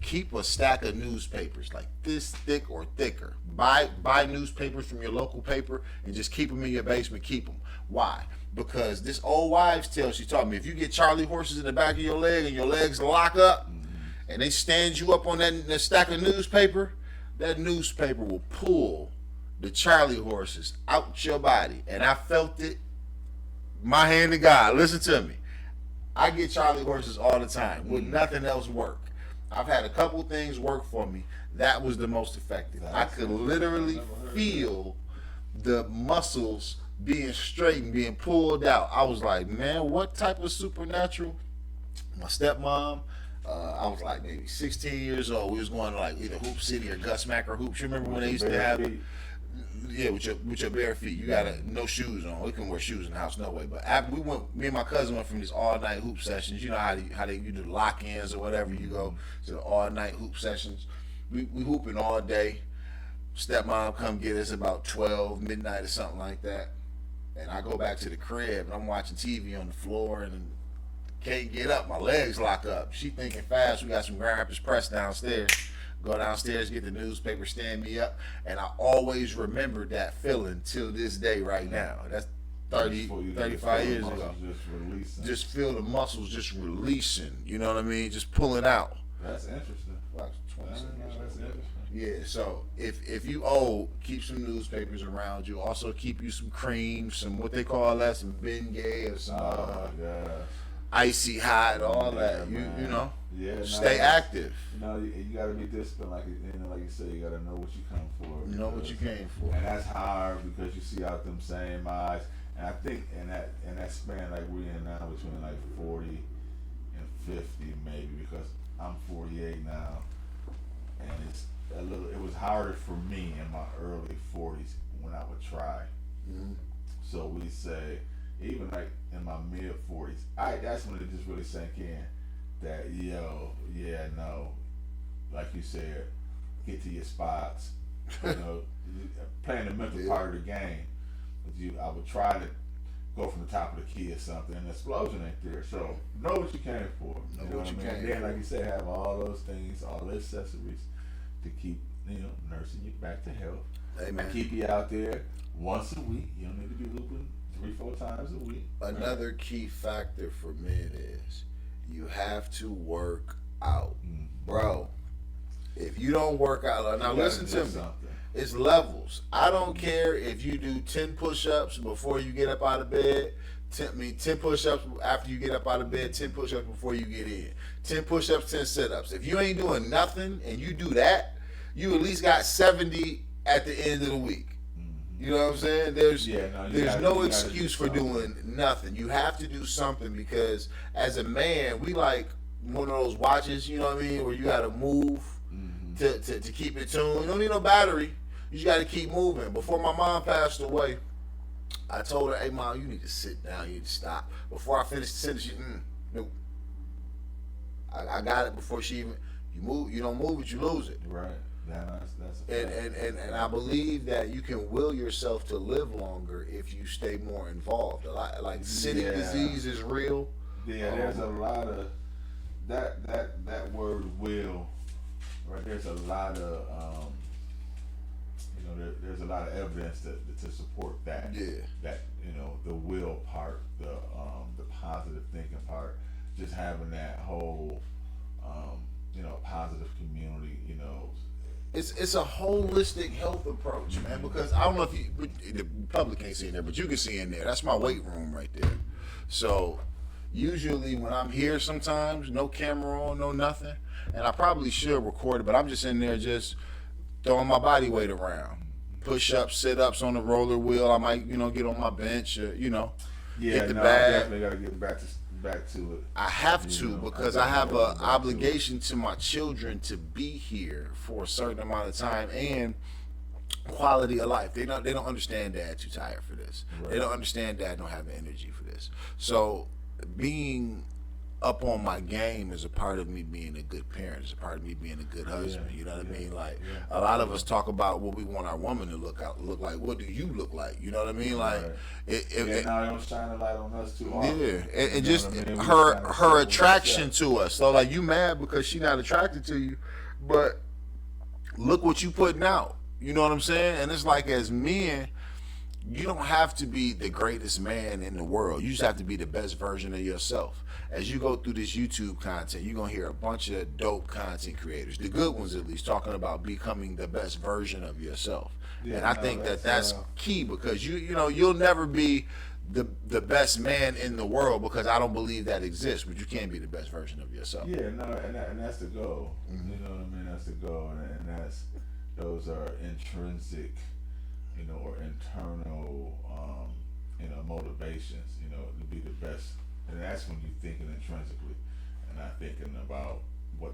Keep a stack of newspapers like this thick or thicker. Buy newspapers from your local paper and just keep them in your basement. Keep them. Why? Because this old wives' tale she taught me. If you get Charlie horses in the back of your leg and your legs lock up, and they stand you up on that stack of newspaper, that newspaper will pull the Charlie horses out your body. And I felt it. My hand to God. Listen to me. I get Charlie horses all the time. Would nothing else work? I've had a couple things work for me. That was the most effective. I could literally feel the muscles being straightened, being pulled out. I was like, man, what type of supernatural? My stepmom, I was like maybe 16 years old. We was going to like either Hoop City or Gus Macker Hoops. You remember when they used to have with your bare feet. You gotta no shoes on. We can wear shoes in the house, no way. But after me and my cousin went from these all night hoop sessions. You know how they you do lock ins or whatever. You go to the all night hoop sessions. We hooping all day. Stepmom come get us about 12 midnight or something like that. And I go back to the crib and I'm watching TV on the floor and can't get up. My legs lock up. She thinking fast. We got some Grand Rapids Press downstairs. Go downstairs, get the newspaper, stand me up, and I always remember that feeling till this day right now. That's 35 years ago. Just feel the muscles just releasing, you know what I mean? Just pulling out. That's interesting. About 27 years old. That's interesting. Yeah, so if you old, keep some newspapers around you. Also keep you some cream, some what they call that, some Bengay or some icy hot, all that. You know. Yeah, stay active. You gotta be disciplined, like you said. You gotta know what you come for. You know what you came for, and that's hard because you see out them same eyes. And I think in that span like we're in now between like 40 and 50 maybe, because I'm 48 now, and it's a little. It was harder for me in my early 40s when I would try. Mhm. So we say, even like in my mid 40s, that's when it just really sank in that no, like you said, get to your spots. You know, playing the mental part of the game. But I would try to go from the top of the key or something, and the explosion ain't there. So know what you came for. Know what you I mean? came Then, for. like you said, have all those things, all the accessories to keep nursing you back to health. Hey, man. Keep you out there once a week. You don't need to be looping 3-4 times a week. Another key factor for men is you have to work out, bro. If you don't work out, now listen to me. It's levels. I don't care if you do 10 push-ups before you get up out of bed. 10 push-ups after you get up out of bed. 10 push-ups before you get in. 10 push-ups, 10 sit-ups. If you ain't doing nothing and you do that, you at least got 70 at the end of the week. You know what I'm saying? There's no excuse for doing nothing. You have to do something, because as a man, we like one of those watches, you know what I mean, where you got to move to keep it tuned. You don't need no battery. You just got to keep moving. Before my mom passed away, I told her, "Hey, Mom, you need to sit down. You need to stop." Before I finished the sentence, she, no. I got it before she even. You move. You don't move it, you lose it. Right. That's a fact. And I believe that you can will yourself to live longer if you stay more involved. A lot, like celiac disease is real. Yeah, there's a lot of that word will. Right, there's a lot of there's a lot of evidence to support that. Yeah. That the will part, the positive thinking part, just having that whole positive community. It's a holistic health approach, man. Because I don't know if the public can't see in there, but you can see in there. That's my weight room right there. So usually when I'm here, sometimes no camera on, no nothing, and I probably should record it, but I'm just in there just throwing my body weight around, push-ups, sit-ups on the roller wheel. I might get on my bench, or hit the bag. I definitely got to get back to it. I have to, because I have an obligation to my children to be here for a certain amount of time, and quality of life. They don't understand Dad too tired for this. Right. They don't understand Dad don't have the energy for this. So being up on my game is a part of me being a good parent. It's a part of me being a good husband. You know what I mean? Like a lot of us talk about what we want our woman to look like. What do you look like? You know what I mean? Like now they don't shine a light on us too often. Yeah, and just her attraction to us. So like, you mad because she not attracted to you, but look what you putting out. You know what I'm saying? And it's like, as men, you don't have to be the greatest man in the world. You just have to be the best version of yourself. As you go through this YouTube content, you're going to hear a bunch of dope content creators, the good ones at least, talking about becoming the best version of yourself. Yeah, and I think that's key, because you'll never be the best man in the world, because I don't believe that exists, but you can be the best version of yourself. Yeah, no, and that's the goal. Mm-hmm. You know what I mean? That's the goal, and those are intrinsic, or internal, motivations, to be the best. And that's when you're thinking intrinsically and not thinking about what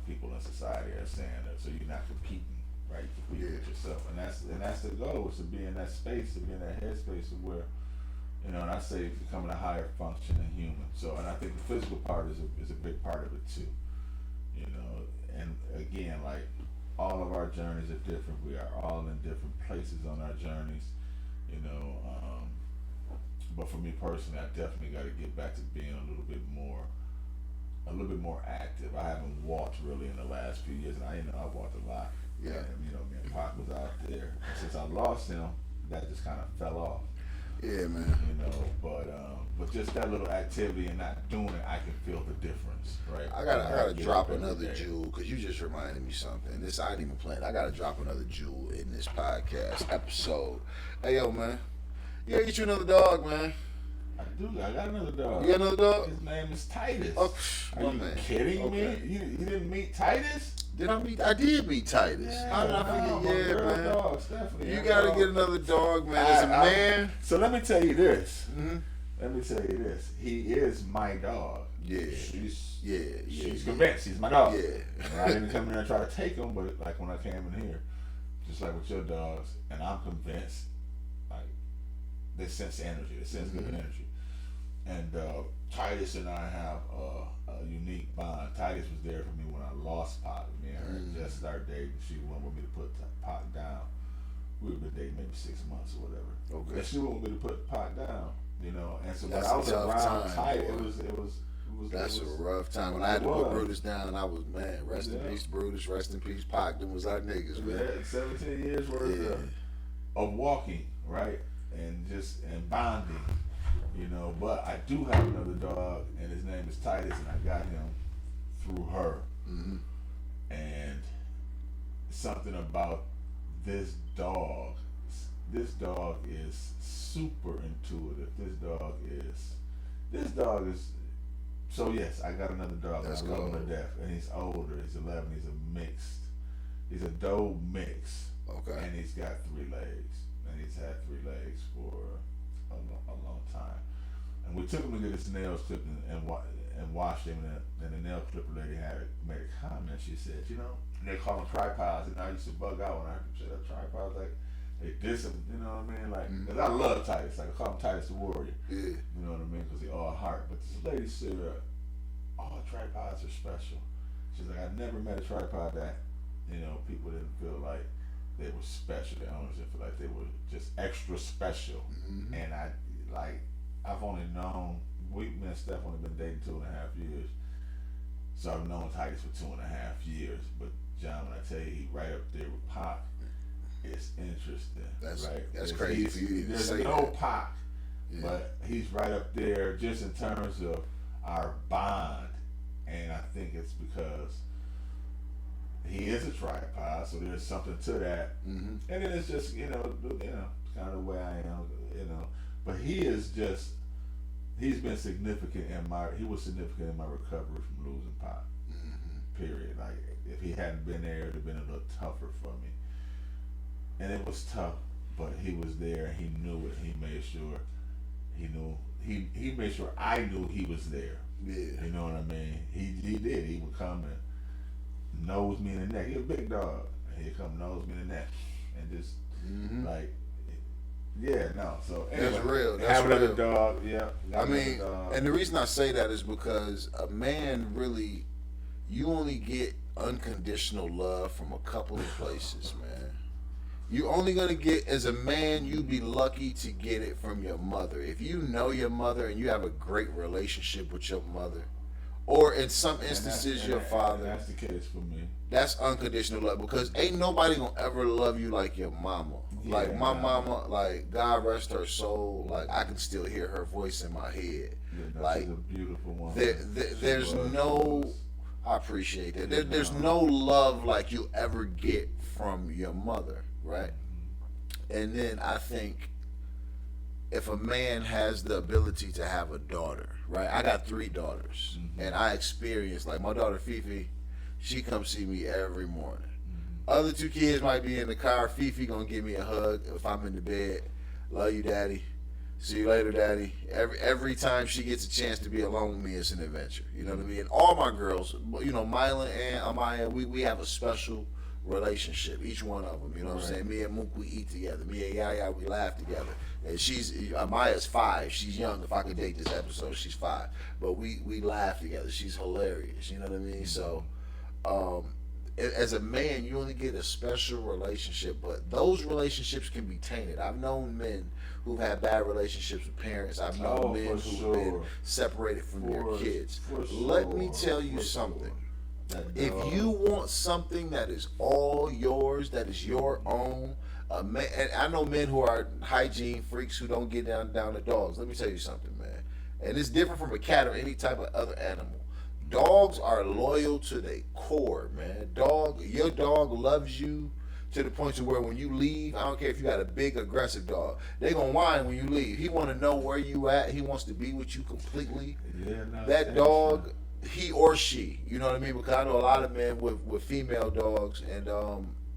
people in society are saying. So you're not competing, right? You compete with yourself, and that's the goal, is to be in that space, to be in that headspace of where, and I say becoming a higher functioning human. So, and I think the physical part is a big part of it too. And again, like, all of our journeys are different. We are all in different places on our journeys, but for me personally, I definitely got to get back to being a little bit more active. I haven't walked really in the last few years, and I walked a lot. Yeah. And, me and Pac was out there. And since I lost him, that just kind of fell off. Yeah, man. But just that little activity and not doing it, I can feel the difference, right? I gotta drop another jewel, because you just reminded me something. This I didn't even plan. I gotta drop another jewel in this podcast episode. Hey, yo, man. You gotta get you another dog, man. I do. I got another dog. You got another dog? His name is Titus. Oh, are you kidding me? You didn't meet Titus? I did meet Titus. Yeah, How did I forget? Yeah, man. Dog, Stephanie, you gotta get another dog, man. As a man. So let me tell you this. Mm-hmm. let me tell you this. He is my dog. Yeah. She's convinced he's my dog. Yeah. I didn't come in there and try to take him, but like when I came in here, just like with your dogs, and I'm convinced, like they sense energy, they sense good energy. And Titus and I have a unique bond. Titus was there for me when I lost Pac. Me and her just started dating. She wanted me to put Pac down. We were dating maybe 6 months or whatever. Okay. And she wanted me to put Pac down, you know. And so when That's I a was tough around time, Titus, boy. That's it was a rough time. When I had to put was. Brutus down, I was, man, rest in peace, Brutus, rest in peace, Pac. Them was our niggas, we man. had 17 years worth of walking, right? And bonding, you know. But I do have another dog, and his name is Titus, and I got him through her. And something about this dog is super intuitive. This dog is so yes, I got another dog. That's I love him cool. to death, and he's older. He's 11. He's a doe mix. Okay. And he's got 3 legs, and he's had 3 legs for a long time. And we took him to get his nails clipped and washed him. And the nail clipper lady made a comment. She said, you know, they call them tripods, and I used to bug out when I heard them say that tripods, like they diss him. You know what I mean? Like, cause I love Titus. Like I call him Titus the Warrior. Yeah. You know what I mean? Because he all heart. But this lady said, all tripods are special. She's like, I never met a tripod that, you know, people didn't feel like they were special. The owners didn't feel like they were just extra special. And I've only known, me and Steph only been dating 2.5 years. So I've known Titus for 2.5 years. But John, when I tell you, he right up there with Pac, it's interesting. That's right? crazy for you to even There's say no that. Pac, Yeah. but he's right up there just in terms of our bond. And I think it's because he is a tripod, so there's something to that. And then it's just, you know, kind of the way I am, you know. But he's been significant he was significant in my recovery from losing Pac. Period. Like, if he hadn't been there, it'd have been a little tougher for me. And it was tough, but he was there, and he knew it. He made sure he made sure I knew he was there. Yeah. You know what I mean? He did. He would come and nose me in the neck. He's a big dog. And he'd come nose me in the neck and just like, yeah, no. So anyway, That's real. That's have another real. dog. Yeah. I mean, and the reason I say that is because a man really, you only get unconditional love from a couple of places, man. You're only gonna get, as a man, you be lucky to get it from your mother. If you know your mother and you have a great relationship with your mother, or in some instances your father, that's the case for me. that's unconditional love, because ain't nobody gonna ever love you like your mama. Yeah, Like my man. mama, like God rest her soul, like I can still hear her voice in my head. Yeah, no, Like, she's a beautiful woman. there's no, I appreciate that. There's no love like you'll ever get from your mother, right? And then I think if a man has the ability to have a daughter, right? I got 3 daughters, and I experienced, like my daughter Fifi, she comes see me every morning. Other 2 kids might be in the car. Fifi gonna give me a hug if I'm in the bed. Love you, daddy. See you later, daddy. Every time she gets a chance to be alone with me, it's an adventure. You know what I mean? And all my girls, you know, Mila and Amaya, we have a special relationship, each one of them. You know what I'm saying? Me and Mook, we eat together. Me and Yaya, we laugh together. And Amaya's 5. She's young. If I could date this episode, she's 5. But we laugh together. She's hilarious. You know what I mean? So, as a man, you only get a special relationship, but those relationships can be tainted. I've known men who've had bad relationships with parents. I've known men who've been separated from their kids. Let me tell you something. If you want something that is all yours, that is your own, and I know men who are hygiene freaks who don't get down to dogs. Let me tell you something, man. And it's different from a cat or any type of other animal. Dogs are loyal to their core, man. Your dog loves you to the point to where when you leave, I don't care if you got a big aggressive dog, they gonna whine when you leave. He want to know where you at. He wants to be with you completely. Yeah, no, That dog, he or she, you know what I mean? Because I know a lot of men with female dogs, and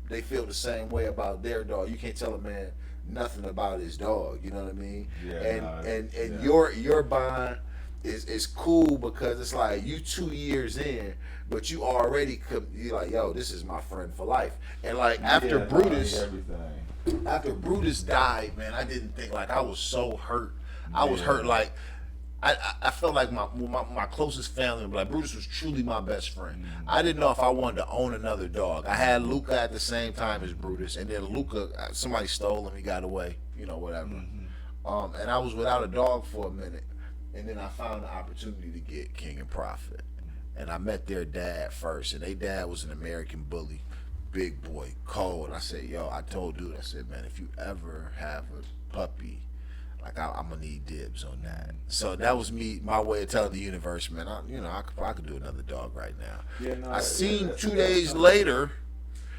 they feel the same way about their dog. You can't tell a man nothing about his dog. You know what I mean? Yeah, and yeah. your bond is cool because it's like you 2 years in, but you already you like, yo, this is my friend for life. And like after Yeah, Brutus, everything. after Brutus died, man, I didn't think like I was so hurt. I was hurt like I felt like my closest family, like Brutus was truly my best friend. I didn't know if I wanted to own another dog. I had Luca at the same time as Brutus, and then Luca, somebody stole him, he got away, whatever. And I was without a dog for a minute, and then I found the opportunity to get King and Prophet, and I met their dad first, and their dad was an American bully, big boy, cold. I said, yo, I told dude, I said, man, if you ever have a puppy, like I'm gonna need dibs on that. So that was me, my way of telling the universe, man. I could do another dog right now. Yeah, no, I seen yeah, 2 days later,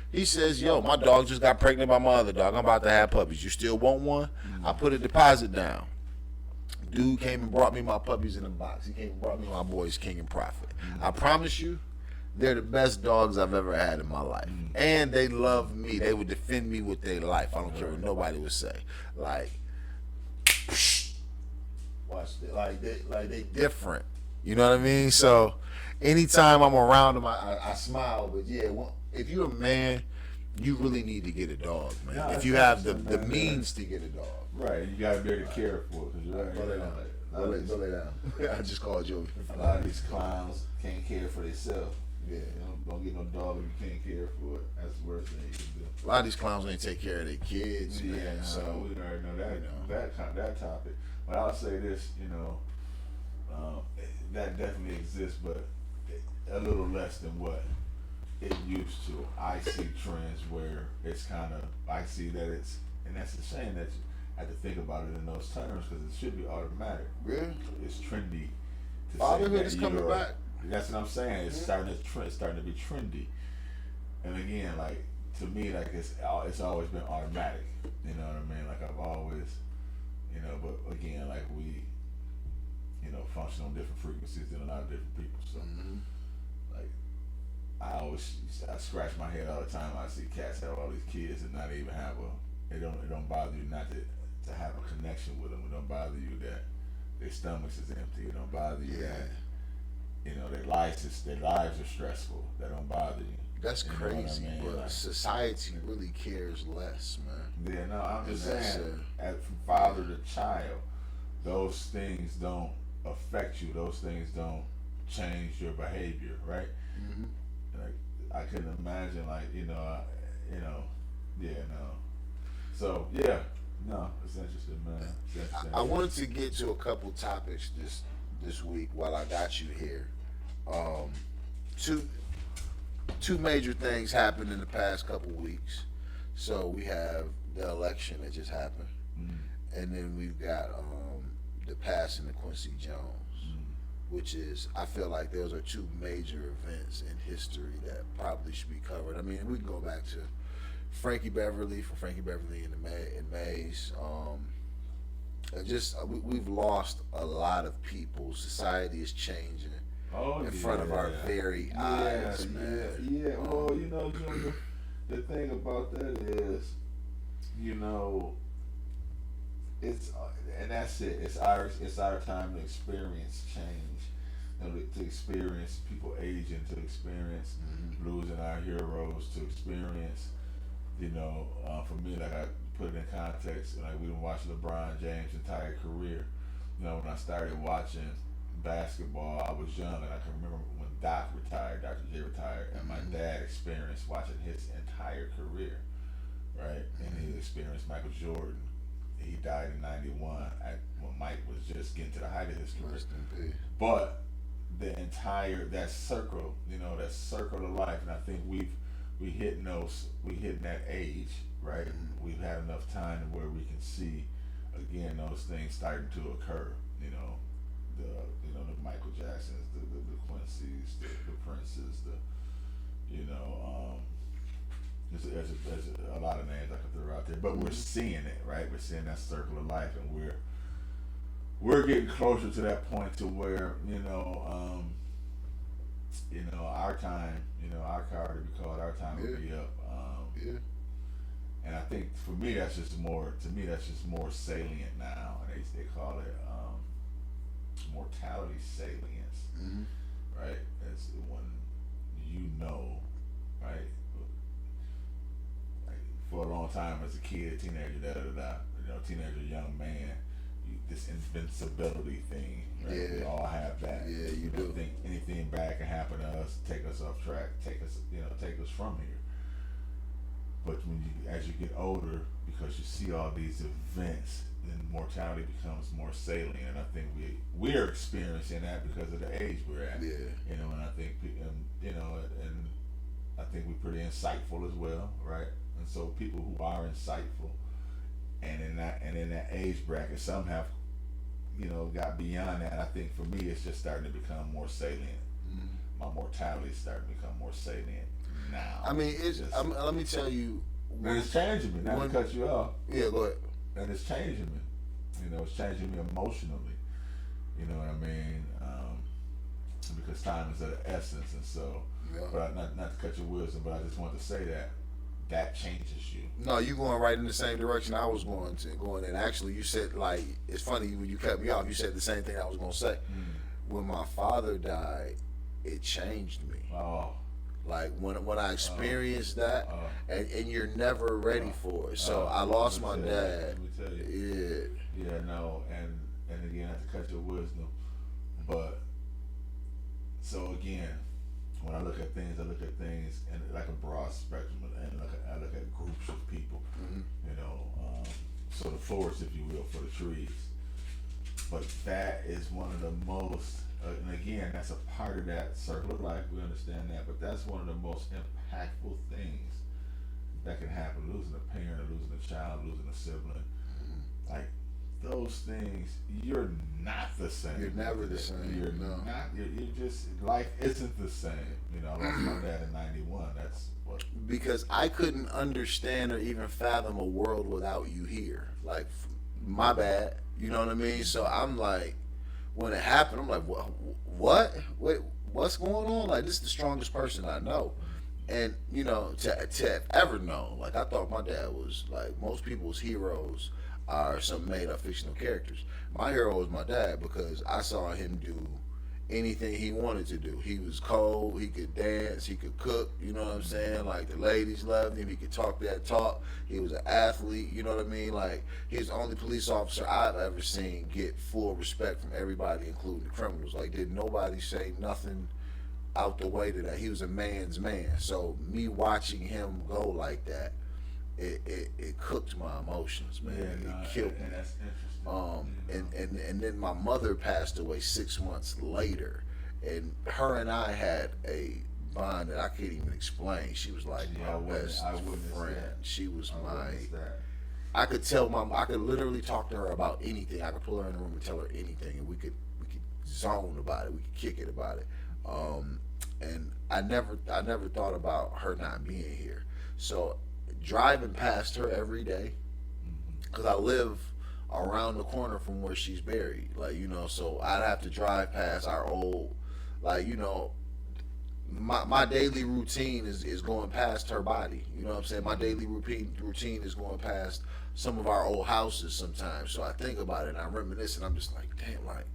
he says, "Yo, my dog just got pregnant by my other dog. I'm about to have puppies. You still want one?" I put a deposit down. Dude came and brought me my puppies in a box. He came and brought me my boys, King and Prophet. I promise you, they're the best dogs I've ever had in my life, and they love me. They would defend me with their life. I don't care what nobody would say. Like. Watch it. Like they different. You know what I mean? So anytime I'm around them, I smile. But yeah, if you're a man, you really need to get a dog, man. No, if you have the means to get a dog. Right, you gotta be able to care for it. Cause you're right. Go lay down. Go lay down. I just called you. A lot of these clowns can't care for themselves. Yeah. Don't get no dog if you can't care for it. That's the worst thing you can do. A lot of these clowns ain't take care of their kids, Yeah, man. So we already know that that topic. But I'll say this, that definitely exists, but a little less than what it used to. I see trends where it's kind of, I see that it's, and that's a shame that you have to think about it in those terms because it should be automatic. yeah, It's trendy to fatherhood say is that coming you're, back. that's what I'm saying. It's starting to be trendy. And again, like to me, like it's always been automatic. You know what I mean? Like I've always, but again, like we, function on different frequencies than a lot of different people. So, like I scratch my head all the time. I see cats have all these kids and not even have it don't bother you not to have a connection with them. It don't bother you that their stomachs is empty. It don't bother you that their lives are stressful. That don't bother you. That's You know crazy, what I mean? but Like, society really cares less, man. yeah, no, I'm just And that's, saying, from father to child, those things don't affect you. Those things don't change your behavior, right? Like I couldn't imagine, like yeah, no. So yeah, no, it's interesting, man. It's interesting. I wanted to get to a couple topics this week while I got you here. Two major things happened in the past couple weeks. So we have the election that just happened, and then we've got the passing of Quincy Jones, which is, I feel like those are two major events in history that probably should be covered. I mean, we can go back to Frankie Beverly and Mays. We've lost a lot of people. Society is changing in front of our very eyes, man. Yeah. Well, Junior, the thing about that is, it's and that's it. It's our time to experience change, to experience people aging, to experience losing our heroes, to experience, for me, like I put it in context, like we didn't watch LeBron James' entire career. When I started watching basketball, I was young, and I can remember when Dr. J retired, and my dad experienced watching his entire career, right? And he experienced Michael Jordan. He died in '91 when Mike was just getting to the height of his career. Rest in peace. But that circle, that circle of life, and I think we hitting that age, right? We've had enough time to where we can see again those things starting to occur. The Michael Jacksons, the Quincy's, the Princes, there's a lot of names I could throw out there, but we're seeing it, right? We're seeing that circle of life, and we're getting closer to that point to where our time, our card to be called, our time will be up. And I think for me that's just more, to me that's just more salient now, and they call it mortality salience, Mm-hmm. right? It's when you know, right? Like for a long time as a kid, teenager, teenager, young man, this invincibility thing, right? Yeah. We all have that. Yeah, you We do. think anything bad can happen to us, take us off track, take us from here. But when you, as you get older, because you see all these events, then mortality becomes more salient. And I think we're experiencing that because of the age we're at. Yeah. And I think, and I think we're pretty insightful as well, right? And so people who are insightful, and in that age bracket, some have, got beyond that. I think for me, it's just starting to become more salient. Mm-hmm. My mortality is starting to become more salient now. I mean, let me tell you. And it's changing me. Not to cut you off. Yeah, go ahead. And it's changing me. It's changing me emotionally. You know what I mean? Because time is of the essence, and so. Yeah. But not to cut your wisdom, but I just wanted to say that changes you. No, you going right in the same direction I was going in. Actually, you said, like, it's funny when you cut me off. You said the same thing I was gonna say. When my father died, it changed me. Oh. Like when I experienced that, and you're never ready for it. So I lost my dad. Let me tell you. Yeah. Yeah, no, and again, not to cut your wisdom, but so again, when I look at things in like a broad spectrum, and I look at groups of people, Mm-hmm. So the forest, if you will, for the trees. But that is one of the most, and again, that's a part of that circle of life. We understand that, but that's one of the most impactful things that can happen. Losing a parent, or losing a child, losing a sibling, like those things, you're not the same. You're never the same. You're No. not. You're just, life isn't the same. I lost my dad in '91. That's what. Because I couldn't understand or even fathom a world without you here. Like, my bad. You know what I mean? So I'm like, when it happened, I'm like, what? Wait, what's going on? Like, this is the strongest person I know. And, to have ever known, like, I thought my dad was, like, most people's heroes are some made up fictional characters. My hero was my dad because I saw him do anything he wanted to do. He was cold, he could dance, he could cook, you know what I'm saying? Like, the ladies loved him, he could talk that talk. He was an athlete, you know what I mean? Like, he's the only police officer I've ever seen get full respect from everybody, including the criminals. Like, did nobody say nothing out the way to that? He was a man's man. So me watching him go like that, it cooked my emotions, man. It killed me. And that's interesting. And then my mother passed away 6 months later, and her and I had a bond that I can't even explain. She was like my best friend. She was I could I could literally talk to her about anything. I could pull her in the room and tell her anything, and we could zone about it. We could kick it about it. And I never thought about her not being here. So driving past her every day, because I live around the corner from where she's buried, so I'd have to drive past our old, my daily routine is going past her body. You know what I'm saying? My daily routine is going past some of our old houses sometimes. So I think about it and I reminisce, and I'm just like, damn, like,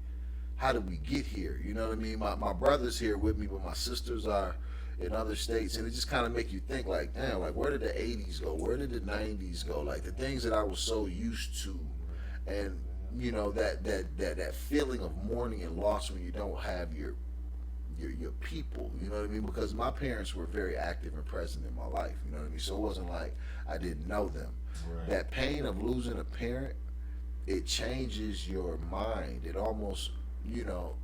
how did we get here? You know what I mean? My brother's here with me, but my sisters are in other states, and it just kind of make you think, like, damn, like, where did the 80s go? Where did the 90s go? Like, the things that I was so used to, and that feeling of mourning and loss when you don't have your people, you know what I mean? Because my parents were very active and present in my life, you know what I mean? So it wasn't like I didn't know them. Right. That pain of losing a parent, it changes your mind. It almost,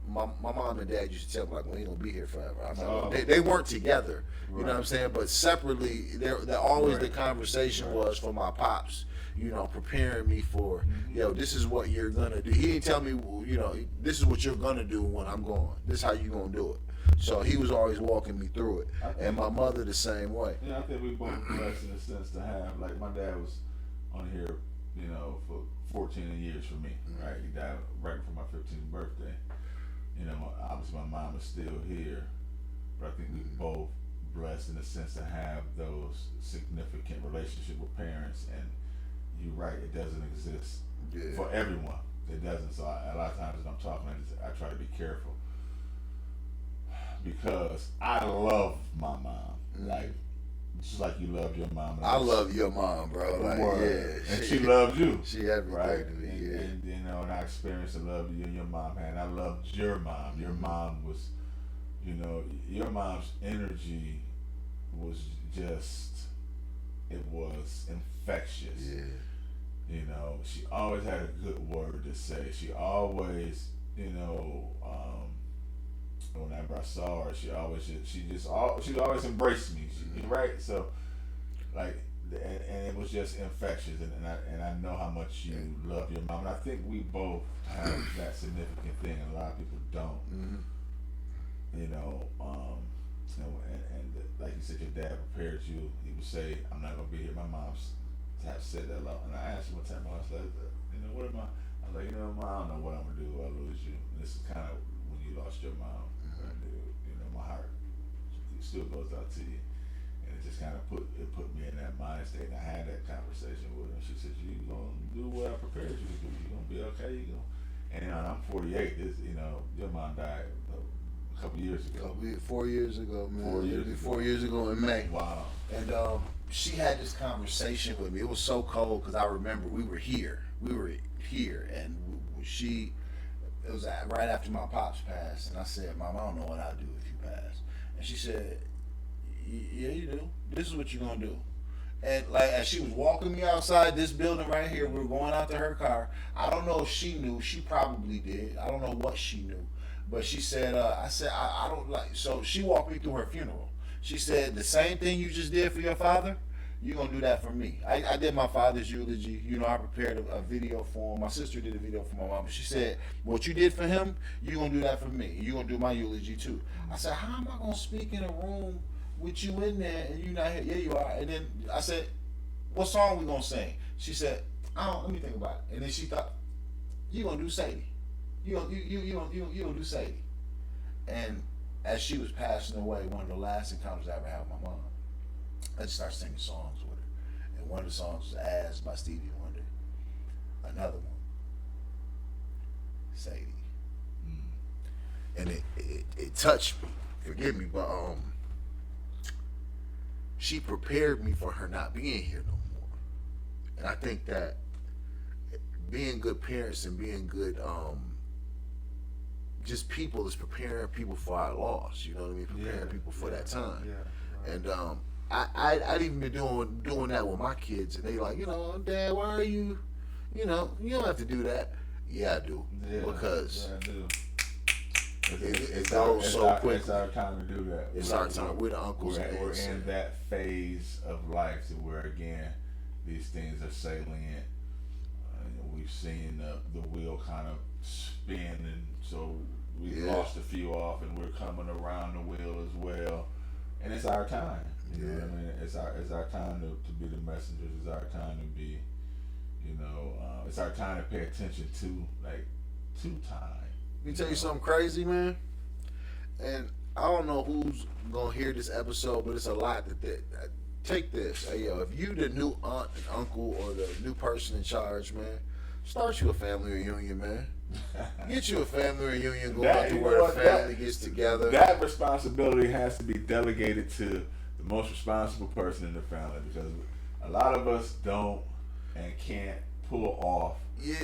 my mom and dad used to tell me, like, we ain't gonna be here forever. I mean, they weren't together, you know what I'm saying? But separately, they're always the conversation was for my pops, preparing me for, this is what you're gonna do. He didn't tell me, this is what you're gonna do when I'm gone. This is how you gonna do it. So he was always walking me through it, and my mother the same way. Yeah, I think we both blessed in a sense to have, like, my dad was on here, for 14 years for me, right? He died right before my 15th birthday. Obviously my mom is still here, but I think we both blessed in the sense to have those significant relationship with parents, and you're right, it doesn't exist for everyone. It doesn't. So a lot of times when I'm talking, I try to be careful because I love my mom, like just like you love your mom. I love your mom, bro. Like, yeah, and she loves you. She everything right? to me. And, Yeah. and you know, and I experienced the love you and your mom had. And I loved your mom. Your mom was, you know, your mom's energy was just, it was infectious. Yeah. You know, she always had a good word to say. She always, you know, whenever I saw her, she always embraced me. Right? So, like, and it was just infectious. And I know how much you love your mom. And I think we both have that significant thing, and a lot of people don't. Mm-hmm. You know, and like you said, your dad prepared you. He would say, "I'm not gonna be here." My mom's have said that a lot, and I asked him one time, I was like, "You know, what am I?" I was like, "You know, Mom, I don't know what I'm gonna do. I lose you." And this is kind of when you lost your mom. And, you know, my heart still goes out to you, and it just kind of put me in that mind state. And I had that conversation with her. She said, "You gonna do what I prepared you to do. You gonna be okay. You gonna." And I'm 48. You know, your mom died a couple years ago. 4 years ago, man. 4 years ago. 4 years ago in May. Wow. And she had this conversation with me. It was so cold because I remember we were here, and it was right after my pops passed, and I said, "Mom, I don't know what I'll do if you pass." And she said, "Yeah, you do. This is what you're gonna do." And like as she was walking me outside this building right here, we were going out to her car. I don't know if she knew. She probably did. I don't know what she knew, but she said, I don't like." So she walked me through her funeral. She said, "The same thing you just did for your father, you're going to do that for me." I did my father's eulogy. You know, I prepared a video for him. My sister did a video for my mom. She said, "What you did for him, you're going to do that for me. You're going to do my eulogy too." I said, "How am I going to speak in a room with you in there and you not here?" "Yeah, you are." And then I said, "What song we going to sing?" She said, let me think about it." And then she thought, "You going to do Sadie. You going to do Sadie." And as she was passing away, one of the last encounters I ever had with my mom, I just started singing songs with her. And one of the songs was "As" by Stevie Wonder. Another one, Sadie. And it touched me. Forgive me, but she prepared me for her not being here no more. And I think that being good parents and being good just people is preparing people for our loss. You know what I mean? Preparing people for that time. Yeah. And I'd even been doing that with my kids, and they like, you know, "Dad, why are you? You know, you don't have to do that." Yeah, I do. Yeah, Because I do. it goes so quick. It's our time to do that. It's our time. We're the uncles. We're in that phase of life to where again these things are salient. We've seen the wheel kind of spin, and so we lost a few off, and we're coming around the wheel as well. And it's our time. You know what I mean? It's our time to be the messengers. It's our time to be, you know, it's our time to pay attention to time. Let me tell you something crazy, man. And I don't know who's gonna hear this episode, but it's a lot that take this. Hey, yo, if you the new aunt and uncle or the new person in charge, man, start you a family reunion, man. Get you a family reunion, go out to where the family gets together. That responsibility has to be delegated to the most responsible person in the family, because a lot of us don't and can't pull off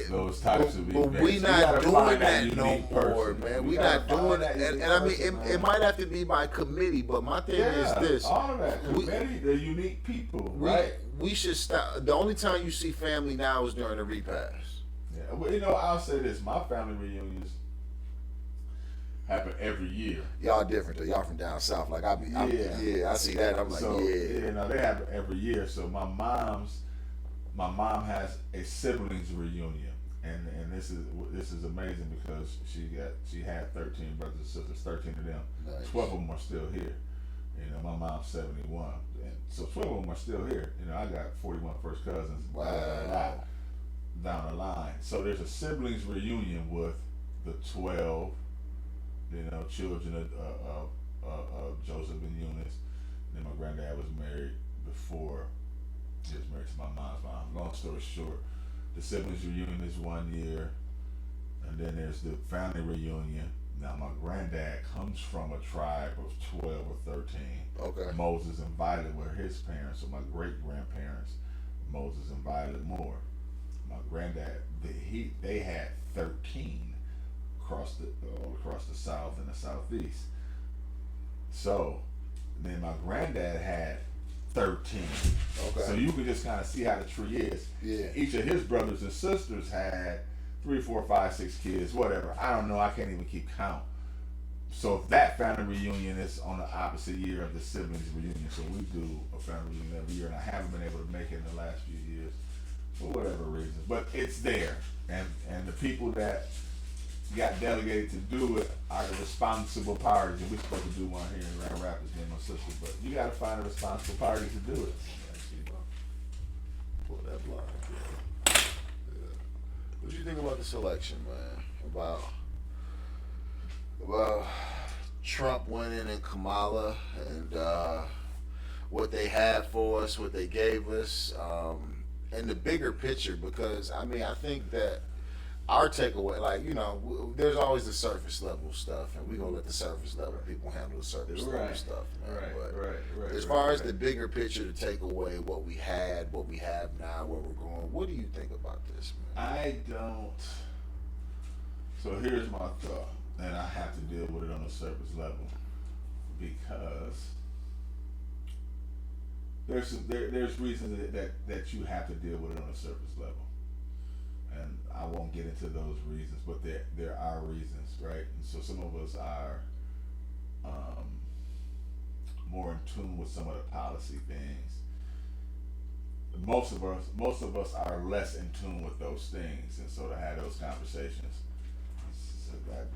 those types of events. But we not doing that no more, person. man. We not doing that. And I mean, it might have to be by committee, but my thing is this. All of that. Committee, the unique people, right? We should stop. The only time you see family now is during the repast. Yeah, well, you know, I'll say this: my family reunions happen every year. Y'all different though. Y'all from down south. Like I see that. I'm like, you know, they happen every year. So my mom has a siblings reunion, and this is amazing because she had 13 brothers and sisters. 13 of them, nice. 12 of them are still here. You know, my mom's 71, and so 12 of them are still here. You know, I got 41 first cousins. Wow. Down the line. So there's a siblings reunion with the 12, you know, children of Joseph and Eunice. Then my granddad was married before he was married to my mom's mom. Long story short, the siblings reunion is 1 year, and then there's the family reunion. Now my granddad comes from a tribe of 12 or 13. Okay. Moses and Violet were his parents, so my great grandparents, Moses and Violet Moore. My granddad, they had 13 all across the South and the Southeast. So then my granddad had 13. Okay. So you can just kind of see how the tree is. Yeah. Each of his brothers and sisters had 3, 4, 5, 6 kids, whatever. I don't know. I can't even keep count. So that family reunion is on the opposite year of the siblings reunion. So we do a family reunion every year, and I haven't been able to make it in the last few years for whatever reason. But it's there, and the people that got delegated to do it are the responsible parties, and we're supposed to do one here in Grand Rapids, me and my sister. But you got to find a responsible party to do it. Pull that blind. Yeah. What do you think about this election, man? About Trump winning and Kamala, and what they had for us, what they gave us, and the bigger picture. Because I mean, I think that our takeaway, like, you know, there's always the surface level stuff, and we're gonna let the surface level people handle the surface level stuff, man. But as far as the bigger picture, to take away what we had, what we have now, where we're going, what do you think about this, man? I don't. So here's my thought, and I have to deal with it on a surface level because there's reasons that you have to deal with it on a surface level. And I won't get into those reasons, but there are reasons, right? And so some of us are more in tune with some of the policy things. Most of us are less in tune with those things, and so to have those conversations, so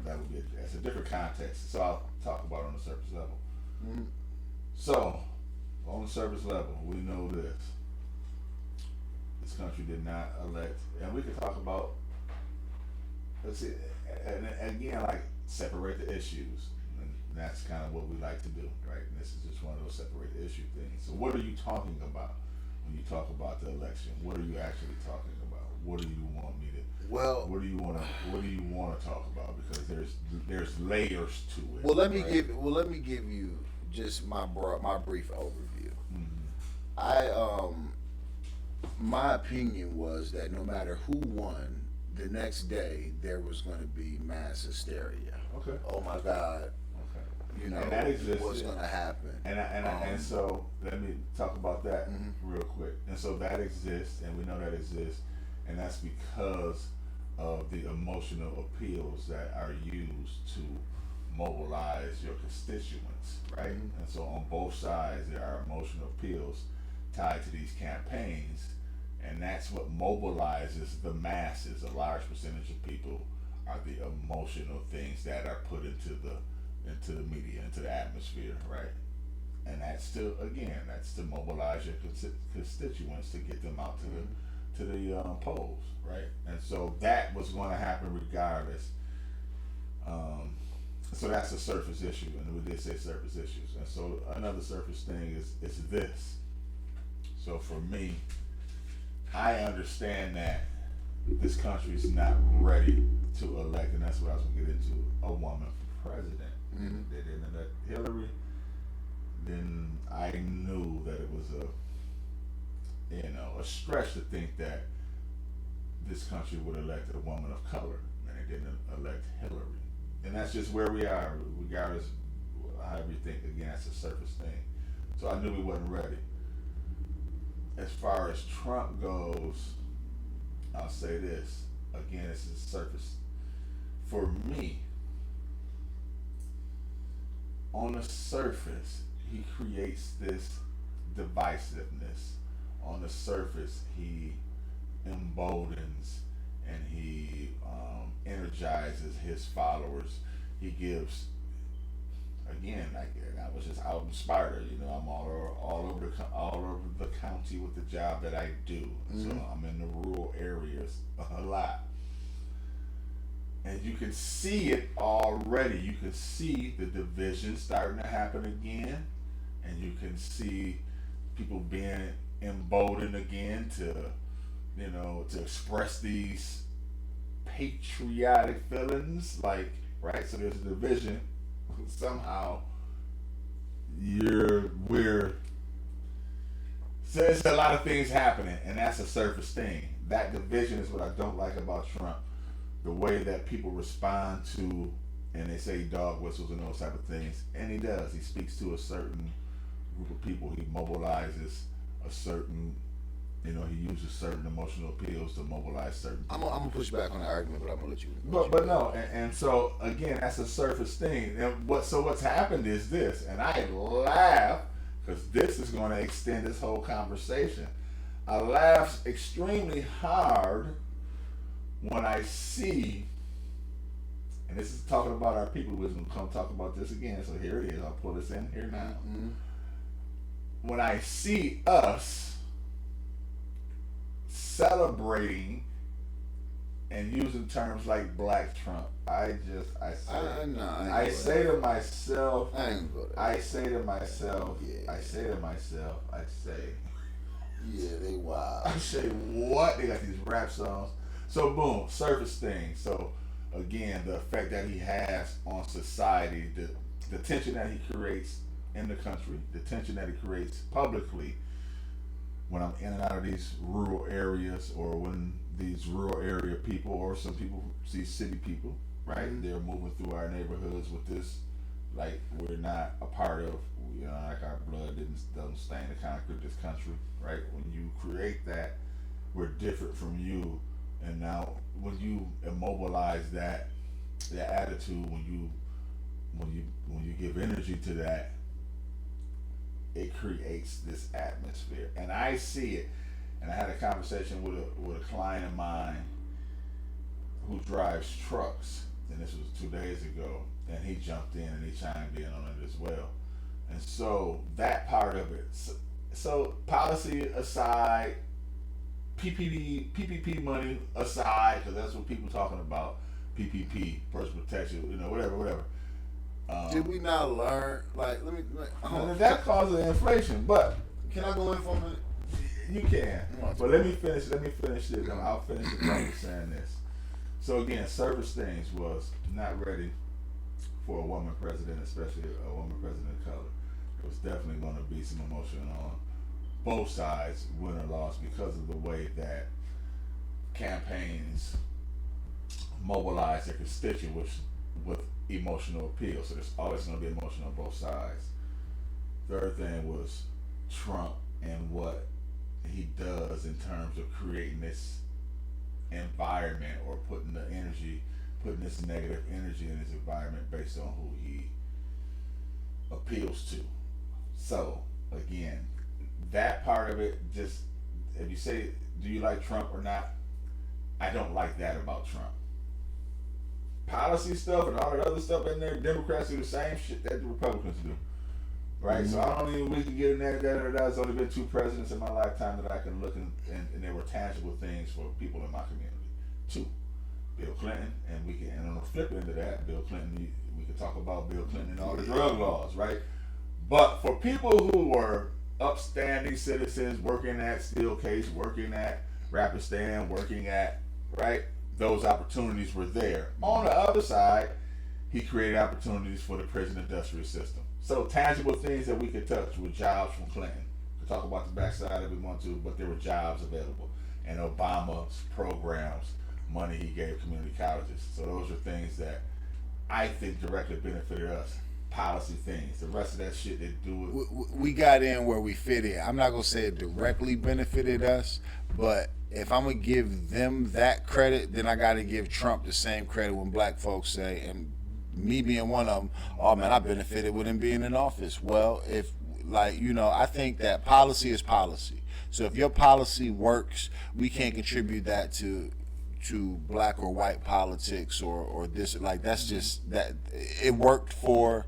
that would be that's a different context. So I'll talk about it on the surface level. Mm-hmm. So on the surface level, we know this. This country did not elect, and we could talk about, let's see, and again, like, separate the issues, and that's kind of what we like to do, right? And this is just one of those separate the issue things. So what are you talking about when you talk about the election? What are you actually talking about? What do you want me to? Well, What do you want to talk about? Because there's layers to it. well, let me right? give you just my brief overview. Mm-hmm. My opinion was that no matter who won, the next day there was going to be mass hysteria. Okay. Oh my God. Okay. You know, And that existed. what's going to happen? And so let me talk about that Mhm. real quick. And so that exists, and we know that exists, and that's because of the emotional appeals that are used to mobilize your constituents, right? Mhm. And so on both sides, there are emotional appeals tied to these campaigns, and that's what mobilizes the masses. A large percentage of people are the emotional things that are put into the media, into the atmosphere, right? And that's to mobilize your constituents, to get them out to the polls, right? And so that was going to happen regardless. So that's a surface issue, and we did say surface issues. And so another surface thing is this. So for me, I understand that this country is not ready to elect, and that's what I was going to get into, a woman for president. Mm-hmm. They didn't elect Hillary. Then I knew that it was a stretch to think that this country would elect a woman of color, and they didn't elect Hillary. And that's just where we are, regardless of however you think. Again, that's a surface thing. So I knew we wasn't ready. As far as Trump goes, I'll say this. Again, this is surface. For me, on the surface, he creates this divisiveness. On the surface, he emboldens and he energizes his followers. He gives, again, like I was just out in Sparta. I'm all over the county with the job that I do. Mm-hmm. So I'm in the rural areas a lot. And you can see it already. You can see the division starting to happen again. and you can see people being emboldened again to, to express these patriotic feelings, like, right? So there's a division. Somehow, so there's a lot of things happening, and that's a surface thing. That division is what I don't like about Trump. The way that people respond to, and they say dog whistles and those type of things, and he does. He speaks to a certain group of people. He mobilizes a certain, he uses certain emotional appeals to mobilize certain people. I'm gonna push back on the argument, but I'm gonna let you. But no, and so again, that's a surface thing. And what's happened is this, and I laugh because this is going to extend this whole conversation. I laugh extremely hard when I see, and this is talking about our people. We're going to come talk about this again. So here it is. I'll pull this in here now. Mm-hmm. When I see us celebrating and using terms like Black Trump, I say to myself, yeah, they wild. I say, what? They got these rap songs. So boom, surface thing. So again, the effect that he has on society, the tension that he creates in the country, the tension that he creates publicly when I'm in and out of these rural areas, or when these rural area people, or some people see city people, right? Mm-hmm. They're moving through our neighborhoods with this, like we're not a part of, like our blood doesn't stain the concrete of this country, right? When you create that, we're different from you, and now when you immobilize that attitude, when you give energy to that, it creates this atmosphere, and I see it. And I had a conversation with a client of mine who drives trucks, and this was 2 days ago, and he jumped in and he chimed in on it as well. And so that part of it, so policy aside, PPP money aside, because that's what people talking about, PPP, personal protection, whatever. Did we not learn? That causes inflation, but can I go in for a minute? you can. But let me finish this. I'll finish it by saying this. So again, service things was not ready for a woman president, especially a woman president of color. There was definitely going to be some emotion on both sides, win or loss, because of the way that campaigns mobilize their constituents with emotional appeal. So there's always going to be emotion on both sides. Third thing was Trump and what he does in terms of creating this environment, or putting this negative energy in his environment based on who he appeals to. So again, that part of it, just, if you say, do you like Trump or not, I don't like that about Trump. Policy stuff and all that other stuff in there, Democrats do the same shit that the Republicans do. Right? Mm-hmm. So I don't even, we can get in there, there's only been 2 presidents in my lifetime that I can look and they were tangible things for people in my community. 2. Bill Clinton, and on the flip end of that, Bill Clinton, we could talk about Bill Clinton and all the drug laws, right? But for people who were upstanding citizens, working at Steelcase, working at Rapistan, working at, right, those opportunities were there. On the other side, he created opportunities for the prison industrial system. So tangible things that we could touch with jobs from Clinton. We could talk about the backside if we want to, but there were jobs available. And Obama's programs, money he gave community colleges. So those are things that I think directly benefited us. Policy things. The rest of that shit they do it. We got in where we fit in. I'm not gonna say it directly benefited us, but if I'm gonna give them that credit, then I gotta give Trump the same credit when black folks say, and me being one of them, oh man, I benefited with him being in office. Well, if I think that policy is policy. So if your policy works, we can't contribute that to black or white politics or this. Like, that's just that it worked for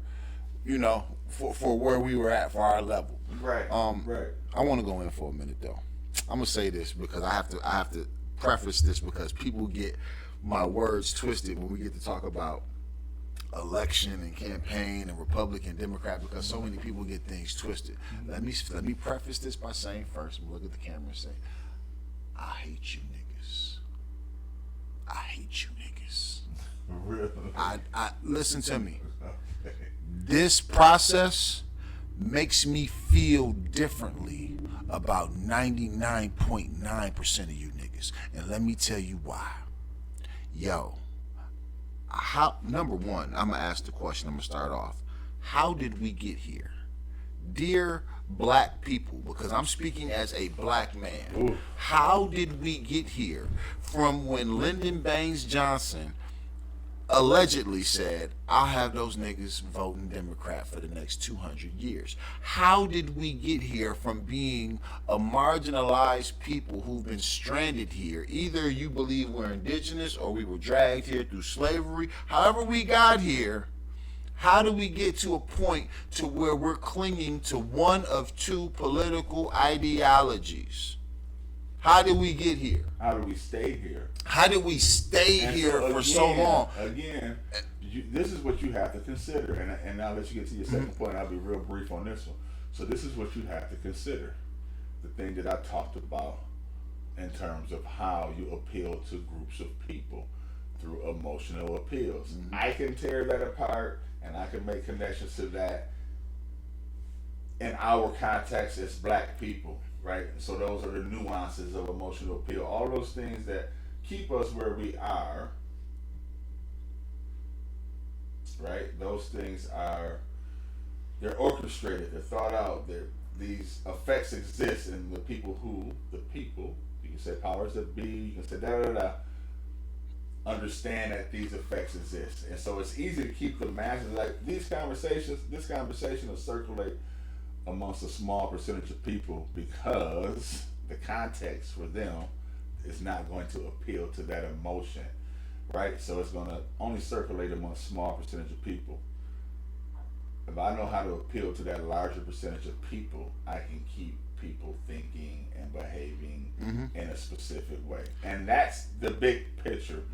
for where we were at, for our level. Right. Right. I want to go in for a minute though. I'm gonna say this because I have to preface this because people get my words twisted when we get to talk about election and campaign and Republican, Democrat, because so many people get things twisted. Let me preface this by saying first, look at the camera and say, I hate you niggas. I hate you niggas. Really? I listen to me. Okay. This process makes me feel differently about 99.9% of you niggas. And let me tell you why. Yo, number one, I'm gonna ask the question, I'm gonna start off. How did we get here? Dear black people, because I'm speaking as a black man, Ooh. how did we get here from when Lyndon Baines Johnson allegedly said, I'll have those niggas voting Democrat for the next 200 years? How did we get here from being a marginalized people who've been stranded here? Either you believe we're indigenous or we were dragged here through slavery. However we got here, how do we get to a point to where we're clinging to one of two political ideologies? How did we get here? How do we stay here? How did we stay And here so for so long? Again, this is what you have to consider, and I'll let you get to your second point. I'll be real brief on this one. So this is what you have to consider. The thing that I talked about in terms of how you appeal to groups of people through emotional appeals. I can tear that apart, and I can make connections to that in our context as black people, right? So those are the nuances of emotional appeal. All those things that keep us where we are, right? Those things they're orchestrated, they're thought out, these effects exist in the people, you can say powers that be, you can say understand that these effects exist. And so it's easy to keep the masses, like this conversation will circulate amongst a small percentage of people because the context for them is not going to appeal to that emotion, right? So it's going to only circulate among a small percentage of people. If I know how to appeal to that larger percentage of people, I can keep people thinking and behaving in a specific way. And that's the big picture.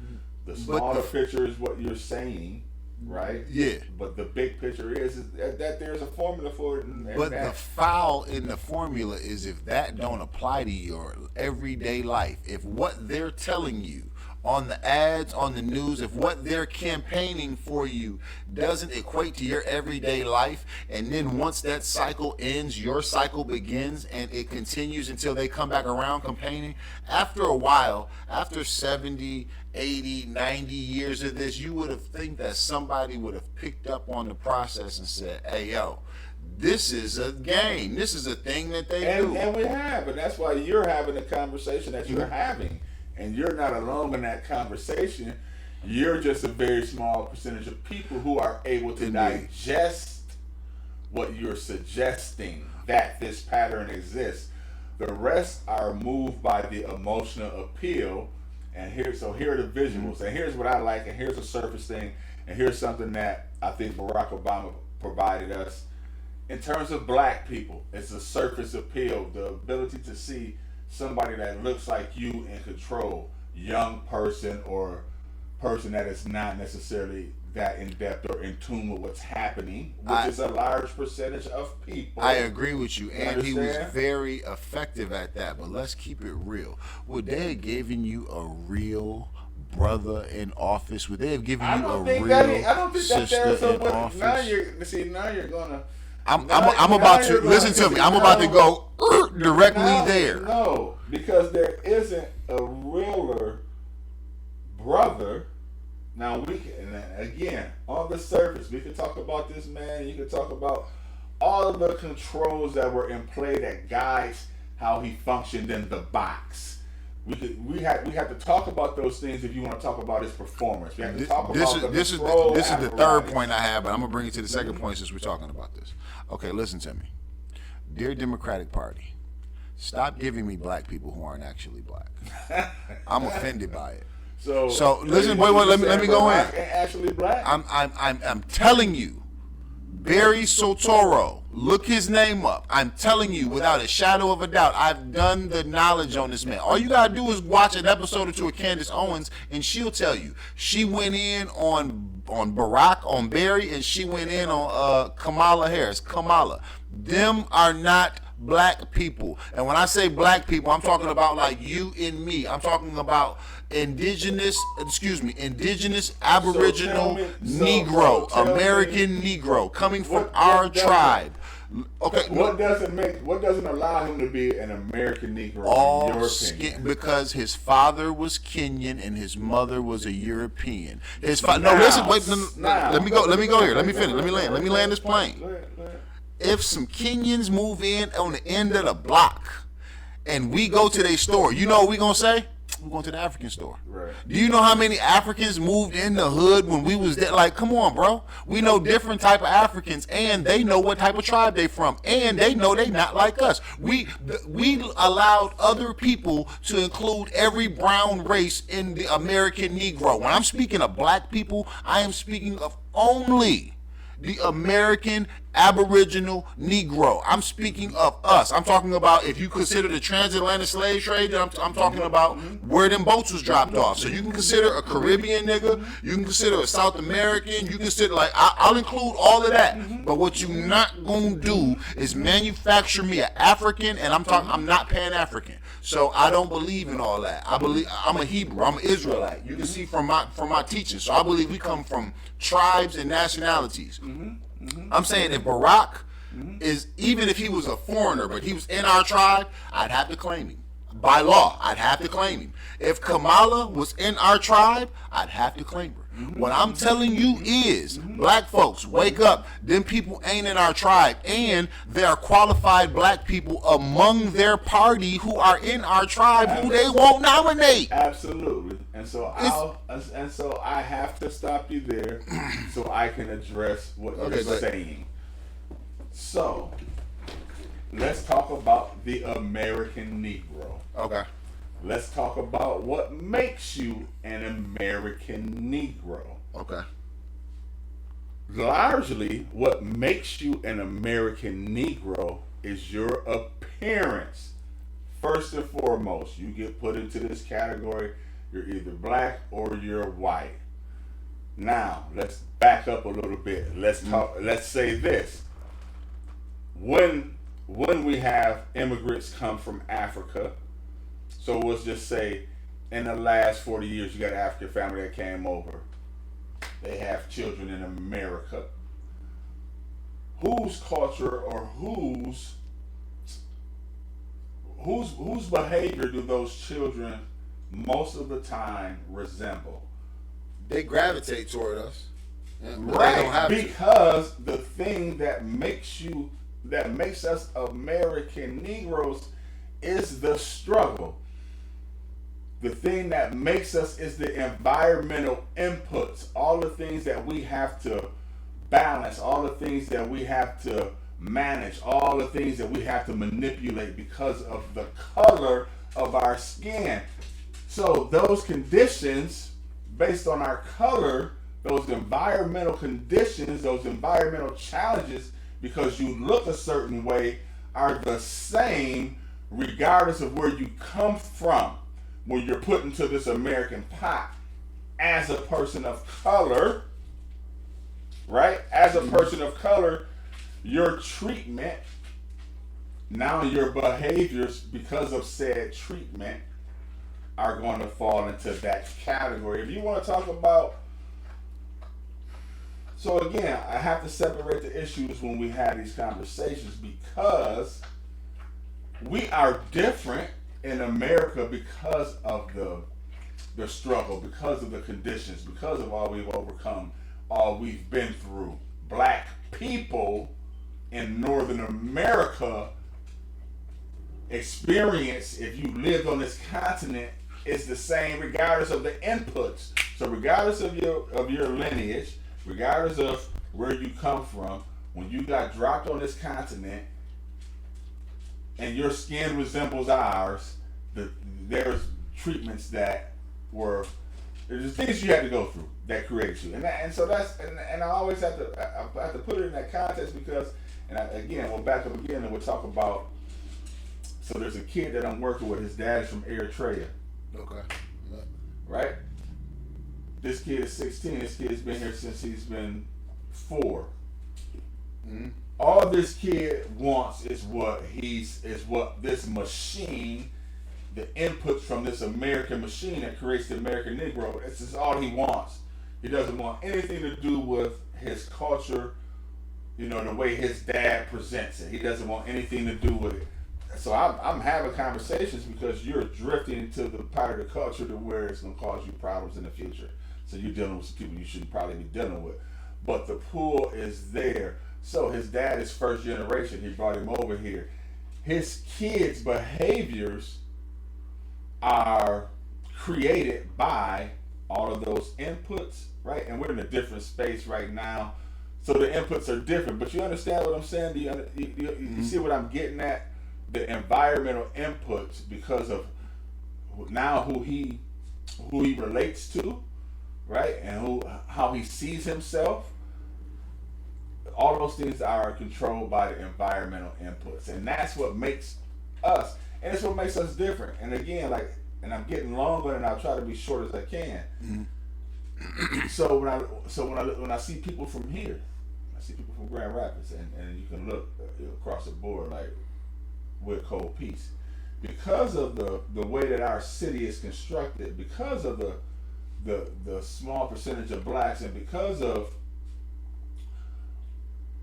The smaller picture is what you're saying, right? Yeah. But the big picture is that there's a formula for it. But the foul in the formula is if that don't apply to your everyday life, if what they're telling you on the ads, on the news, if what they're campaigning for you doesn't equate to your everyday life, and then once that cycle ends, your cycle begins and it continues until they come back around campaigning, after a while, after 70, 80, 90 years of this, you would have think that somebody would have picked up on the process and said, hey, yo, this is a game. This is a thing that they do. And we have, and that's why you're having the conversation that you're having. And you're not alone in that conversation. You're just a very small percentage of people who are able to digest what you're suggesting, that this pattern exists. The rest are moved by the emotional appeal. And here are the visuals. And here's what I like. And here's a surface thing. And here's something that I think Barack Obama provided us. In terms of black people, it's a surface appeal. The ability to see somebody that looks like you in control, young person or person that is not necessarily that in depth or in tune with what's happening, which is a large percentage of people. I agree with you, and understand? he was very effective at that. But let's keep it real. Would they have given you a real brother in office? Would they have given you a real sister in office? Now you're gonna. I'm about to listen to me. I'm about to go directly there. No, because there isn't a realer brother. Now we can, again, on the surface, we can talk about this man. You can talk about all of the controls that were in play that guides how he functioned in the box. We have to talk about those things if you want to talk about his performance. We have to talk about this is the third point I have, but I'm gonna bring it to the second point since we're talking about this. Okay, listen to me, dear Democratic Party. Stop giving me black people who aren't actually black. I'm offended by it. So listen, wait, let me go in. Actually black. I'm telling you, Barry Soetoro Look his name up. I'm telling you, without a shadow of a doubt, I've done the knowledge on this man. All you gotta do is watch an episode or two of Candace Owens, and she'll tell you. She went in on Barack, on Barry, and she went in on Kamala Harris. Kamala. Them are not black people. And when I say black people, I'm talking about like you and me. I'm talking about indigenous Aboriginal Negro, American Negro, coming from our tribe. Okay. What doesn't allow him to be an American Negro All in your opinion? because his father was Kenyan and his mother was a European. Let me go here. Let me finish. Let me land this plane. Go ahead. If some Kenyans move in on the end of the block and we go to their store, you know what we gonna say? We're going to the African store. Right. Do you know how many Africans moved in the hood when we was there? Like, come on, bro. We know different type of Africans, and they know what type of tribe they from, and they know they not like us. We allowed other people to include every brown race in the American Negro. When I'm speaking of black people, I am speaking of only the American Aboriginal Negro. I'm speaking of us. I'm talking about if you consider the transatlantic slave trade, I'm talking about where them boats was dropped off. So you can consider a Caribbean nigga, you can consider a South American, you consider I'll include all of that. But what you not gonna do is manufacture me an African, and I'm not Pan-African. So I don't believe in all that. I believe I'm a Hebrew. I'm an Israelite. You can see from my teaching. So I believe we come from tribes and nationalities. I'm saying if Barack is, even if he was a foreigner, but he was in our tribe, I'd have to claim him. By law, I'd have to claim him. If Kamala was in our tribe, I'd have to claim her. What I'm telling you is, black folks, wake up. Them people ain't in our tribe, and there are qualified black people among their party who are in our tribe who they won't nominate. Absolutely. And so I have to stop you there so I can address what you're saying. So let's talk about the American Negro. Okay. Let's talk about what makes you an American Negro. Okay. Largely, what makes you an American Negro is your appearance. First and foremost, you get put into this category. You're either black or you're white. Now, let's back up a little bit. Let's say this. When we have immigrants come from Africa, so let's just say in the last 40 years, you got an African family that came over. They have children in America. Whose culture or whose behavior do those children most of the time resemble? They gravitate toward us. Right, because the thing that makes us American Negroes is the struggle. The thing that makes us is the environmental inputs, all the things that we have to balance, all the things that we have to manage, all the things that we have to manipulate because of the color of our skin. So those conditions, based on our color, those environmental conditions, those environmental challenges, because you look a certain way, are the same regardless of where you come from. When you're put into this American pot as a person of color, right? As a person of color, your treatment, now your behaviors because of said treatment are going to fall into that category. If you want to talk about, so again, I have to separate the issues when we have these conversations because we are different in America because of the struggle, because of the conditions, because of all we've overcome, all we've been through. Black people in Northern America experience, if you lived on this continent, is the same regardless of the inputs. So regardless of your lineage, regardless of where you come from, when you got dropped on this continent, and your skin resembles ours, there's treatments that were, there's things you had to go through that created you, and so that's, and I always have to put it in that context because And again, we'll back up again and we'll talk about. So there's a kid that I'm working with. His dad's from Eritrea, Okay. Yeah. right? This kid is 16. This kid's been here since he's been 4. Mm-hmm. All this kid wants is what this machine, the inputs from this American machine that creates the American Negro. This is all he wants. He doesn't want anything to do with his culture, you know, the way his dad presents it. He doesn't want anything to do with it. So I'm having conversations because you're drifting into the part of the culture to where it's going to cause you problems in the future. So you're dealing with some people you shouldn't probably be dealing with. But the pull is there. So his dad is first generation. He brought him over here. His kids' behaviors are created by all of those inputs, right? And we're in a different space right now. So the inputs are different. But you understand what I'm saying? You see what I'm getting at? The environmental inputs, because of now who he relates to, right? And how he sees himself. All those things are controlled by the environmental inputs, and that's what makes us, and it's what makes us different. And again, and I'm getting longer, and I'll try to be short as I can. Mm-hmm. So when I see people from here, I see people from Grand Rapids, and you can look across the board, like we're cold peace, because of the way that our city is constructed, because of the small percentage of blacks, and because of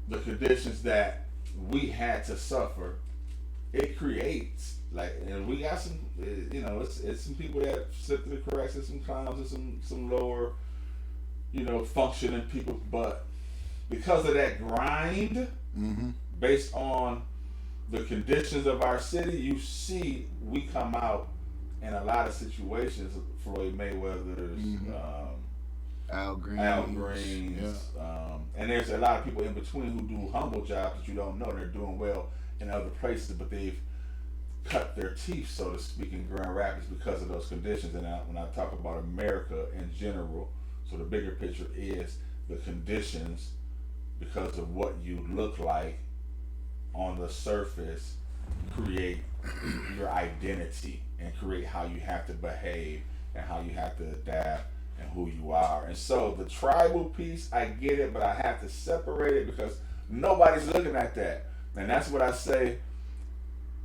the conditions that we had to suffer, it creates and we got some, it's some people that slip through the cracks, and some clowns, and some lower, functioning people, but because of that grind, mm-hmm. based on the conditions of our city, you see we come out in a lot of situations. Floyd Mayweather's, mm-hmm. Al Green's, yeah. And there's a lot of people in between who do humble jobs that you don't know. They're doing well in other places, but they've cut their teeth, so to speak, in Grand Rapids because of those conditions. And when I talk about America in general, so the bigger picture is the conditions, because of what you look like on the surface, create your identity and create how you have to behave and how you have to adapt and who you are. And so the tribal piece, I get it, but I have to separate it because nobody's looking at that. And that's what I say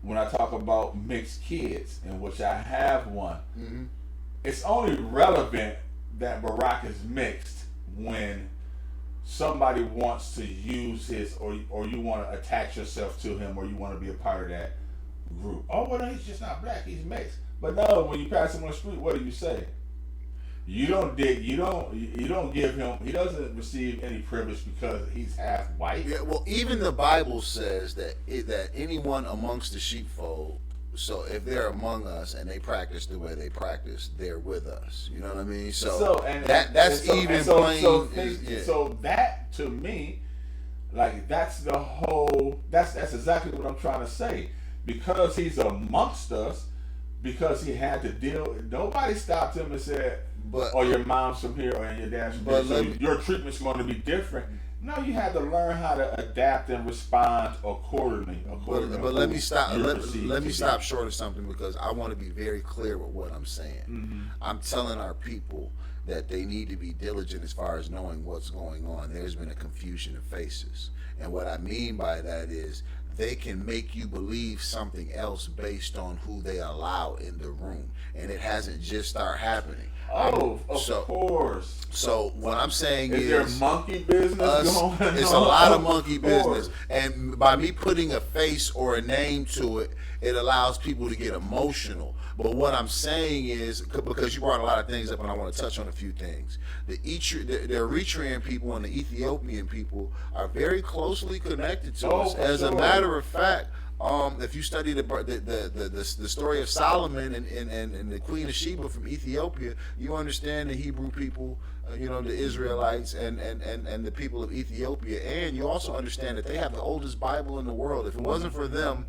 when I talk about mixed kids, in which I have one. Mm-hmm. It's only relevant that Barack is mixed when somebody wants to use his, or you want to attach yourself to him, or you want to be a part of that group. Oh, well, no, he's just not black, he's mixed. But no, when you pass him on the street, what do you say? You don't give him, he doesn't receive any privilege because he's half white. Yeah, well, even the Bible says that anyone amongst the sheepfold, so if they're among us and they practice the way they practice, they're with us. You know what I mean? So that to me, like that's exactly what I'm trying to say. Because he's amongst us, because he had to deal. Nobody stopped him and said, "Or your mom's from here, or your dad's from here, so your treatment's going to be different." No, you had to learn how to adapt and respond accordingly. But let me stop. Let me stop short of something, because I want to be very clear with what I'm saying. Mm-hmm. I'm telling our people that they need to be diligent as far as knowing what's going on. There's been a confusion of faces, and what I mean by that is they can make you believe something else based on who they allow in the room, and it hasn't just started happening. Oh, of course. So what I'm saying is there monkey business going on? It's a lot of monkey business, and by me putting a face or a name to it, it allows people to get emotional. But what I'm saying is, because you brought a lot of things up, and I want to touch on a few things. The Eritrean people and the Ethiopian people are very closely connected to us. As a matter of fact, if you study the story of Solomon and the Queen of Sheba from Ethiopia, you understand the Hebrew people, the Israelites and the people of Ethiopia, and you also understand that they have the oldest Bible in the world. If it wasn't for them,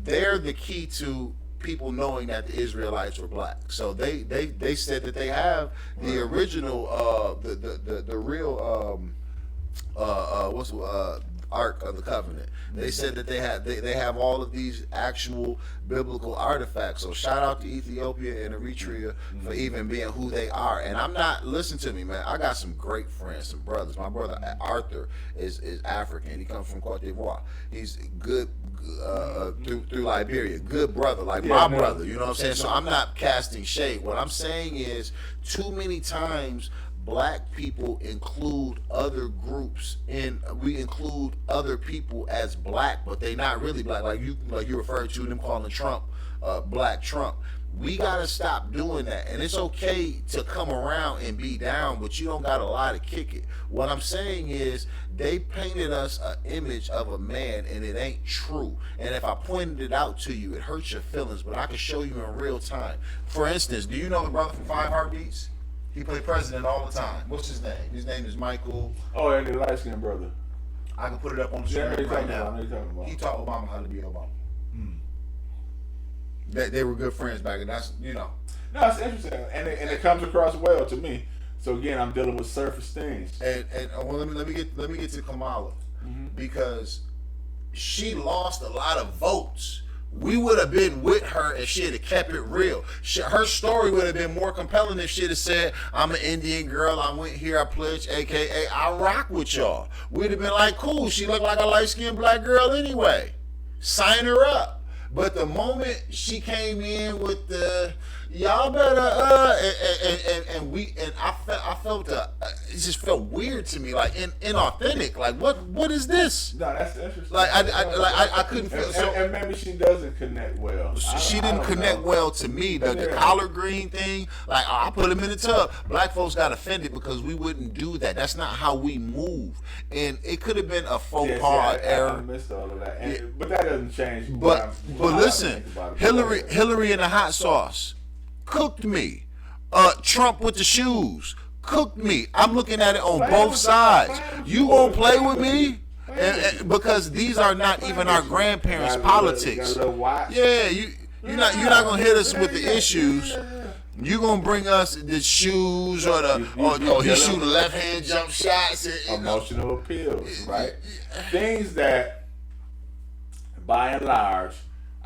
they're the key to people knowing that the Israelites were black. So they said that they have the original the real Ark of the Covenant. They said that they have all of these actual biblical artifacts. So shout out to Ethiopia and Eritrea for even being who they are. And I'm not, listen to me, man. I got some great friends, some brothers. My brother Arthur is African. He comes from Cote d'Ivoire. He's good through Liberia. Good brother, like my brother. You know what I'm saying? So I'm not casting shade. What I'm saying is, too many times black people include other groups we include other people as black, but they not really black. Like you referred to them calling Trump Black Trump. We gotta stop doing that. And it's okay to come around and be down, but you don't gotta lie to kick it. What I'm saying is, they painted us an image of a man and it ain't true. And if I pointed it out to you, it hurts your feelings, but I can show you in real time. For instance, do you know the brother from Five Heartbeats? He played president all the time. What's his name? His name is Michael. Oh, and the light skinned brother. I can put it up on the screen right now. He taught Obama how to be Obama. They were good friends back then. That's, you know. No, it's interesting, and it comes across well to me. So again, I'm dealing with surface things. And well, let me get to Kamala, because she lost a lot of votes. We would have been with her if she had kept it real. Her story would have been more compelling if she'd have said, I'm an Indian girl, I went here, I pledged, AKA, I rock with y'all. We'd have been like, cool, she looked like a light-skinned black girl anyway. Sign her up. But the moment she came in with the, y'all better, and I felt it just felt weird to me, like inauthentic. Like what is this? No, that's interesting. Like I couldn't feel so. And maybe she doesn't connect well. She didn't connect well to me. The collard green thing, like I put him in the tub. Black folks got offended because we wouldn't do that. That's not how we move. And it could have been a faux pas error. I missed all of that. But that doesn't change. But listen, Hillary in the hot sauce cooked me. Trump with the shoes cooked me. I'm looking at it on both sides. You gonna play with me? And because these are not even our grandparents' politics. Yeah, you're not gonna hit us with the issues. You gonna bring us the shoes or he shooting left hand jump shots. Emotional appeals, right? Things that, by and large,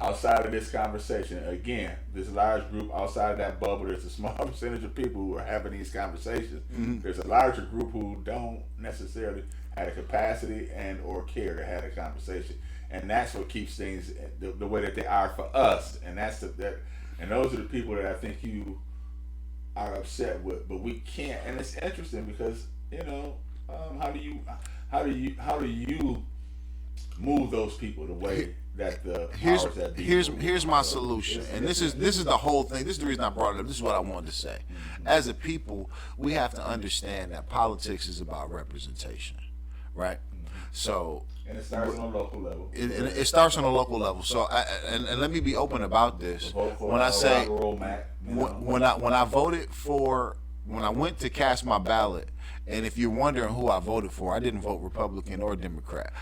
outside of this conversation, again, this large group outside of that bubble, there's a small percentage of people who are having these conversations. There's a larger group who don't necessarily have the capacity and or care to have a conversation, and that's what keeps things the way that they are for us. And and those are the people that I think you are upset with. But we can't. And it's interesting because how do you move those people the way that the powers that be here's my solution, and this is the whole thing. This is the reason I brought it up. This is what I wanted to say. As a people, we have to understand that politics is about representation, right? So, and it starts on a local level. It starts on a local level. So, and let me be open about this. When I say when I voted for, when I went to cast my ballot. And if you're wondering who I voted for, I didn't vote Republican or Democrat.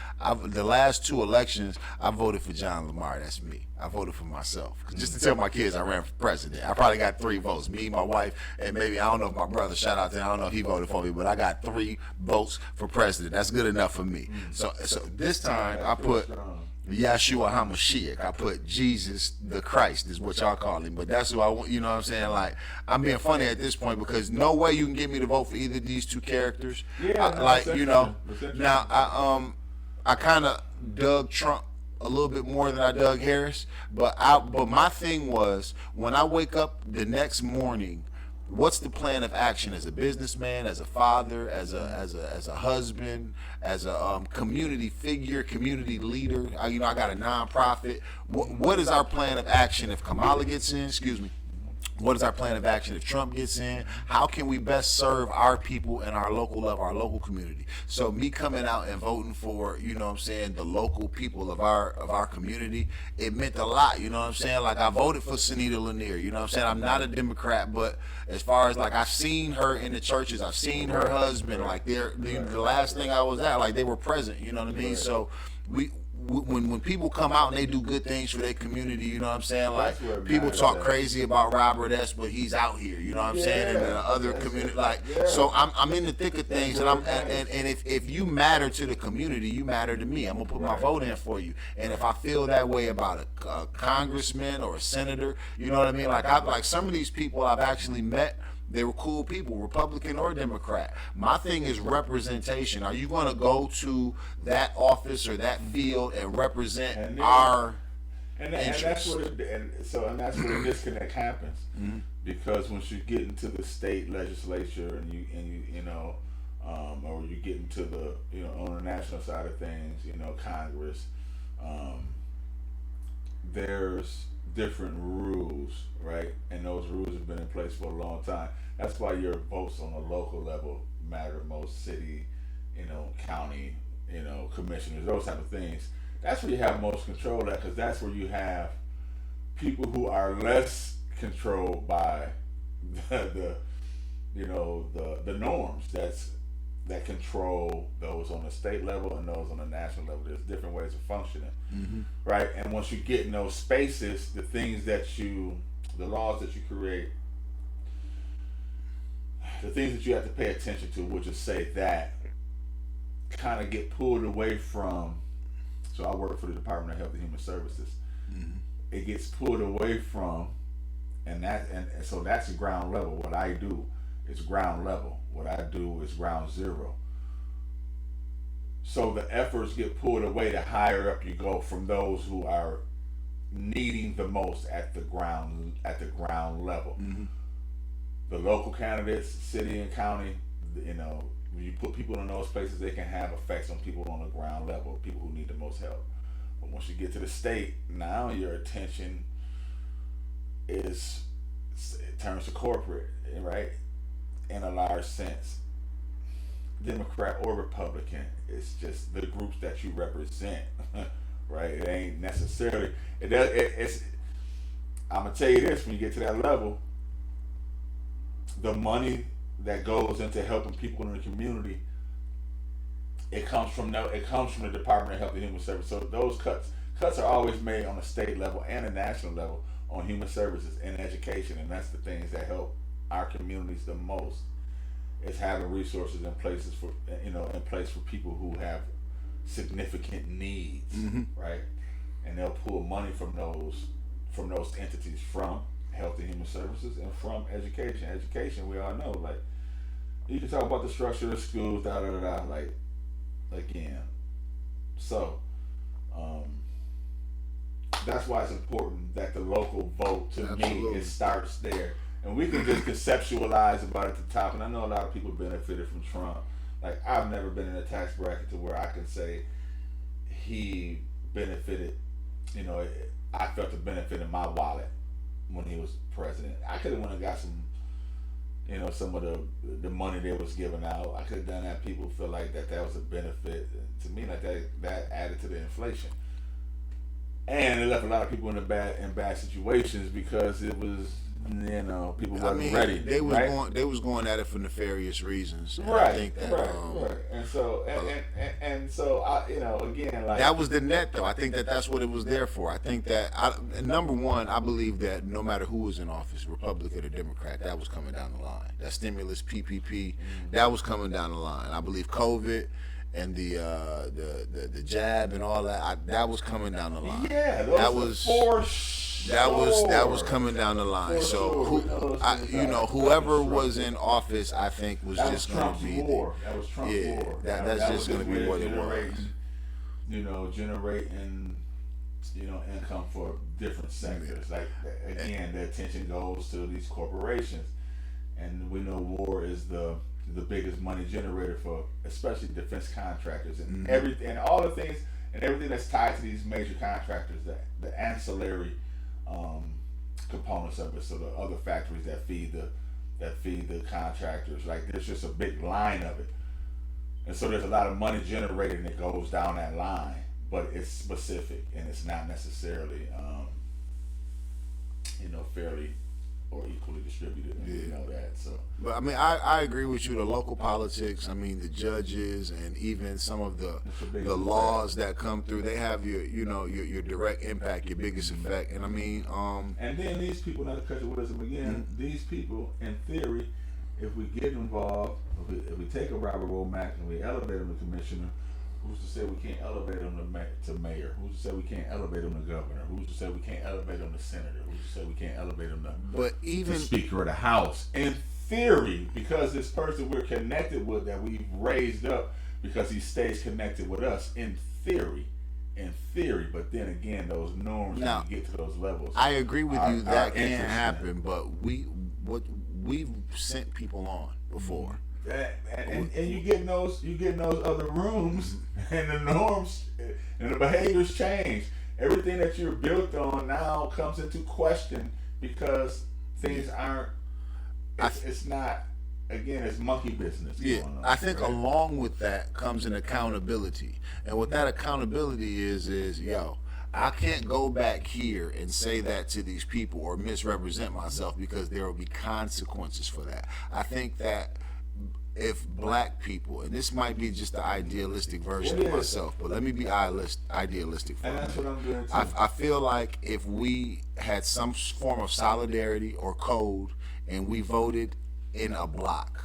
The last two elections, I voted for John Lamar. That's me. I voted for myself. Just to tell my kids I ran for president. I probably got 3 votes. Me, my wife, and maybe, I don't know if my brother, shout out to him, I don't know if he voted for me, but I got 3 votes for president. That's good enough for me. So this time, I put Yahshua HaMashiach. I put Jesus the Christ is what y'all call him, but that's who I want. You know what I'm saying? Like, I'm being funny at this point because no way you can get me to vote for either of these two characters. Now I kind of dug Trump a little bit more than I dug Harris, but my thing was, when I wake up the next morning, what's the plan of action as a businessman, as a father, as a husband, as a community figure, community leader? I got a nonprofit. What is our plan of action if Kamala gets in? Excuse me. What is our plan of action if Trump gets in? How can we best serve our people and our local level, our local community? So me coming out and voting for, the local people of our community, it meant a lot, you know what I'm saying? Like, I voted for Sunita Lanier, you know what I'm saying? I'm not a Democrat, but as far as, like, I've seen her in the churches, I've seen her husband, like, the last thing I was at, like, they were present, you know what I mean? So when people come out and they do good things for their community, you know what I'm saying? Like, That's where it people matters, talk man. crazy about Robert S., but he's out here, you know what I'm saying? And the other community, like, so I'm in the thick of things, and if you matter to the community, you matter to me. I'm gonna put my vote in for you. And if I feel that way about a congressman or a senator, you know what I mean? Like some of these people I've actually met. They were cool people, Republican or Democrat. My thing is representation. Are you going to go to that office or that field and represent And then- our And that's interests? where that's where the disconnect happens, because once you get into the state legislature and you know, or you get into the on the national side of things, Congress, there's different rules, right? And those rules have been in place for a long time. That's why your votes on the local level matter most. City, county, commissioners, those type of things. That's where you have most control at, because that's where you have people who are less controlled by the norms that control those on the state level and those on the national level. There's different ways of functioning, right? And once you get in those spaces, the laws that you create, the things that you have to pay attention to, we'll just say that, kind of get pulled away from. So I work for the Department of Health and Human Services. It gets pulled away from, and so that's ground level. What I do is ground level. What I do is ground zero. So the efforts get pulled away the higher up you go from those who are needing the most at the ground level. The local candidates, city and county, when you put people in those places, they can have effects on people on the ground level, people who need the most help. But once you get to the state, now your attention it turns to corporate, right? In a large sense, Democrat or Republican, it's just the groups that you represent, right? It ain't necessarily. It's. I'm gonna tell you this: when you get to that level, the money that goes into helping people in the community, it comes from the Department of Health and Human Services. So those cuts are always made on a state level and a national level on human services and education, and that's the things that help our communities the most. Is having resources in place for people who have significant needs, right? And they'll pull money from those entities, from Health and Human Services and from education. Education, we all know, like, you can talk about the structure of schools, like, again. So, that's why it's important that the local vote, to me, it starts there. And we can just conceptualize about it at the top. And I know a lot of people benefited from Trump. Like, I've never been in a tax bracket to where I can say he benefited, I felt the benefit in my wallet when he was president. I could have went and got some, some of the money they was giving out. I could have done that. People feel like that was a benefit. To me, like that added to the inflation. And it left a lot of people in bad situations because it was, people wasn't ready. They was right? they was going at it for nefarious reasons. And Right, I think that, right. And so, and so, again, like, that was the net, though. I think that's what it was there for. I think that, number one, I believe that no matter who was in office, Republican or Democrat, that was coming down the line. That stimulus, PPP, that was coming down the line. I believe COVID and the jab and all that, that was coming down the line. Yeah, that was for that was coming down the line. For so sure. whoever was in office, I think was that just was going to Trump's be war. That was Trump's war. That's that just was going to his be way what of it was. generating income for different sectors. Like, again, the attention goes to these corporations, and we know war is the biggest money generator for especially defense contractors and everything, and all the things and everything that's tied to these major contractors, the ancillary components of it. So the other factories that feed the contractors, like, there's just a big line of it, and so there's a lot of money generated that goes down that line, but it's specific and it's not necessarily fairly or equally distributed, and we know that. So But I mean, I agree with you. The local politics, I mean, the judges, and even some of the laws that come through, they have your direct impact, your biggest effect. And I mean, And then these people, not to cut your wisdom again, these people, in theory, if we get involved, if we take a Robert Womack and we elevate him to commissioner, who's to say we can't elevate him to mayor? Who's to say we can't elevate him to governor? Who's to say we can't elevate him to senator? Who's to say we can't elevate him to Speaker of the House? In theory, because this person we're connected with that we've raised up, because he stays connected with us, in theory, but then again, those norms, now, when you get to those levels. I agree with you that can't interesting. happen, but we've sent people on before. And you get in those other rooms, and the norms and the behaviors change. Everything that you're built on now comes into question because things aren't. It's not. Again, it's monkey business. Yeah, going on, I think right? along with that comes an accountability, and what that accountability is I can't go back here and say that to these people or misrepresent myself because there will be consequences for that. I think that if black people, and this might be just the idealistic version of myself, but let me be idealistic for And a that's minute. what I'm doing too. I feel like if we had some form of solidarity or code and we voted in a block,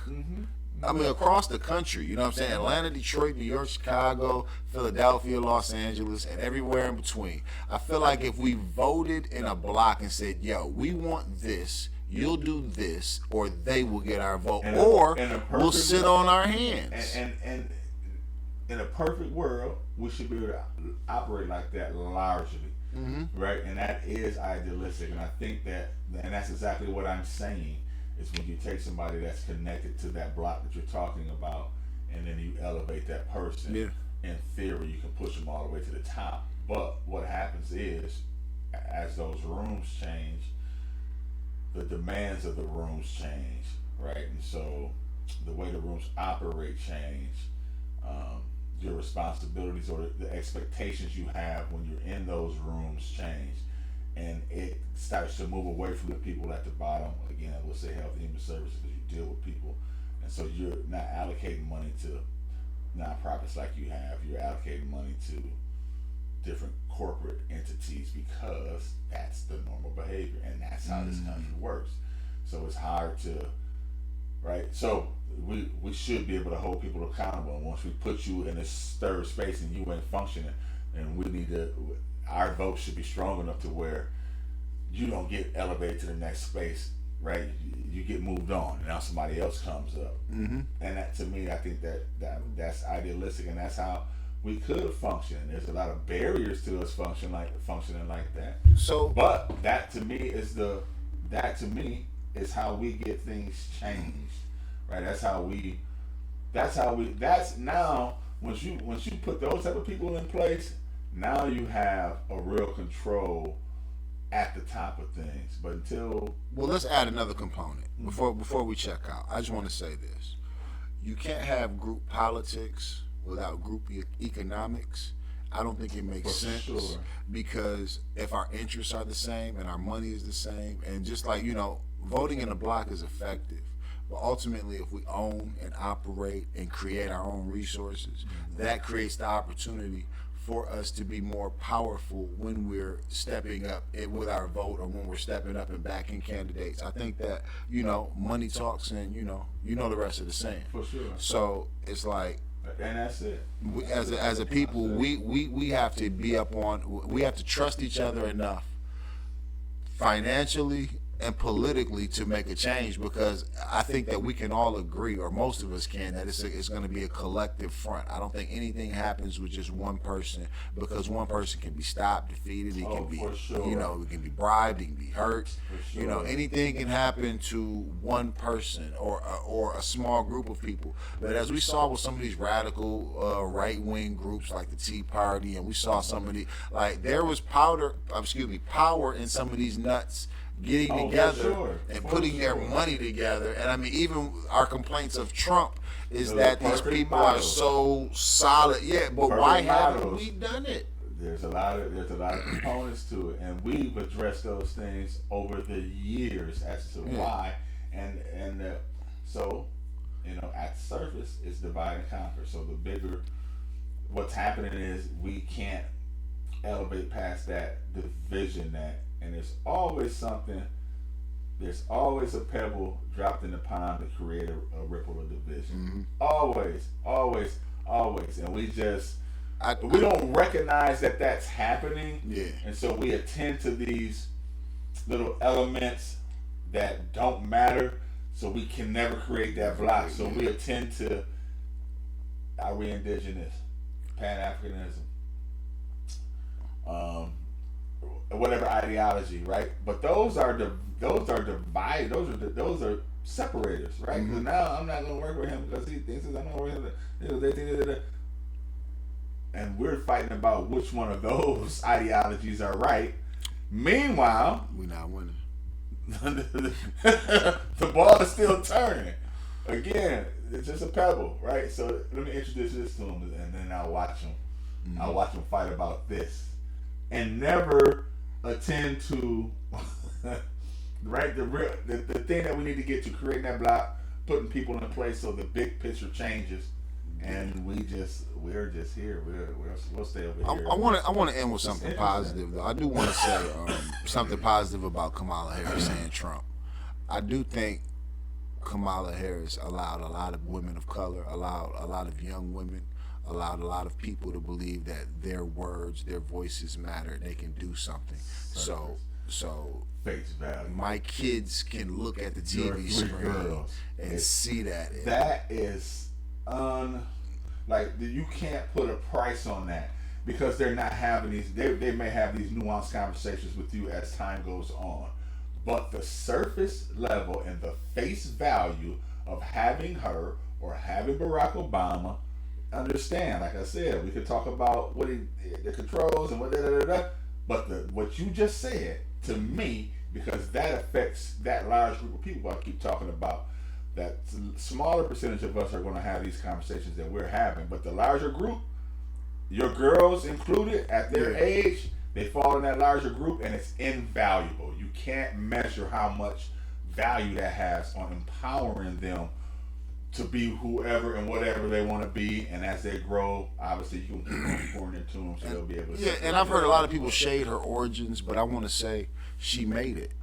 I mean, across the country, you know what I'm saying? Atlanta, Detroit, New York, Chicago, Philadelphia, Los Angeles, and everywhere in between. I feel like if we voted in a block and said, yo, we want this, you'll do this, or they will get our vote, or we'll sit on our hands. And in a perfect world, we should be able to operate like that largely, right? And that is idealistic, and I think that, and that's exactly what I'm saying. Is when you take somebody that's connected to that block that you're talking about, and then you elevate that person. Yeah. In theory, you can push them all the way to the top. But what happens is, as those rooms change, the demands of the rooms change, right? And so the way the rooms operate change. Your responsibilities or the expectations you have when you're in those rooms change. And it starts to move away from the people at the bottom. Again, I will say health and human services, because you deal with people. And so you're not allocating money to nonprofits like you have. You're allocating money to different corporate entities because that's the normal behavior. And that's how this country works. So it's hard to, right? So we should be able to hold people accountable. And once we put you in this third space and you ain't functioning, then we need to, our vote should be strong enough to where you don't get elevated to the next space, right? You get moved on, and now somebody else comes up. And that, to me, I think that's idealistic, and that's how we could function. There's a lot of barriers to us functioning like that. So, But that to me is how we get things changed, right? That's now once you put those type of people in place, now you have a real control at the top of things. But until well, let's add another component before we check out. I just want to say this: you can't have group politics without group economics. I don't think it makes sense, sure. Because if our interests are the same and our money is the same, and just like voting in a block is effective, but ultimately, if we own and operate and create our own resources, that creates the opportunity for us to be more powerful when we're stepping up with our vote, or when we're stepping up and backing candidates. I think that money talks, and the rest of the saying. For sure. So it's like, and that's it. As a people, we have to be we have to trust each other enough financially and politically to make a change, because I think that we can all agree, or most of us can, that it's going to be a collective front. I don't think anything happens with just one person, because one person can be stopped, defeated, he can be, for sure. he can be bribed, he can be hurt. For sure. Anything can happen to one person or a small group of people. But as we saw with some of these radical right-wing groups like the Tea Party, and we saw somebody there was power in some of these nuts getting together and putting their money together. And I mean, even our complaints of Trump is that these people are so solid. Yeah, but why haven't we done it? There's a lot of components to it, and we've addressed those things over the years as to why. And So, at the surface, it's divide and conquer. So the bigger, what's happening is we can't elevate past that division and there's always something, there's always a pebble dropped in the pond to create a ripple of division. Always, always, always. And we don't recognize that that's happening. Yeah. And so we attend to these little elements that don't matter, so we can never create that block. So we attend to our indigenous, Pan-Africanism, whatever ideology, right? But those are divided. Those are separators, right? Because now I'm not going to work with him because he thinks I'm not working with him. And we're fighting about which one of those ideologies are right. Meanwhile, We're not winning. the ball is still turning. Again, it's just a pebble, right? So let me introduce this to him, and then I'll watch him. I'll watch him fight about this, and never attend to right the thing that we need to get to creating that block, putting people in place so the big picture changes. And we're just here. We'll stay over here. I want to end with something positive, though. I do want to say something positive about Kamala Harris and Trump. I do think Kamala Harris allowed a lot of women of color, allowed a lot of young women, allowed a lot of people to believe that their words, their voices matter. They can do something. So face value. my kids can look at the TV screen and see that. That is you can't put a price on that because they're not having these. They may have these nuanced conversations with you as time goes on, but the surface level and the face value of having her or having Barack Obama, understand. Like I said, we could talk about what the controls and but what you just said to me, because that affects that large group of people I keep talking about. That smaller percentage of us are going to have these conversations that we're having, but the larger group, your girls included, at their age, they fall in that larger group, and it's invaluable. You can't measure how much value that has on empowering them to be whoever and whatever they want to be, and as they grow, obviously you can keep on pouring into them, so they'll be able to. Yeah, and I've heard a lot of people shade her origins, but I want to say she made it.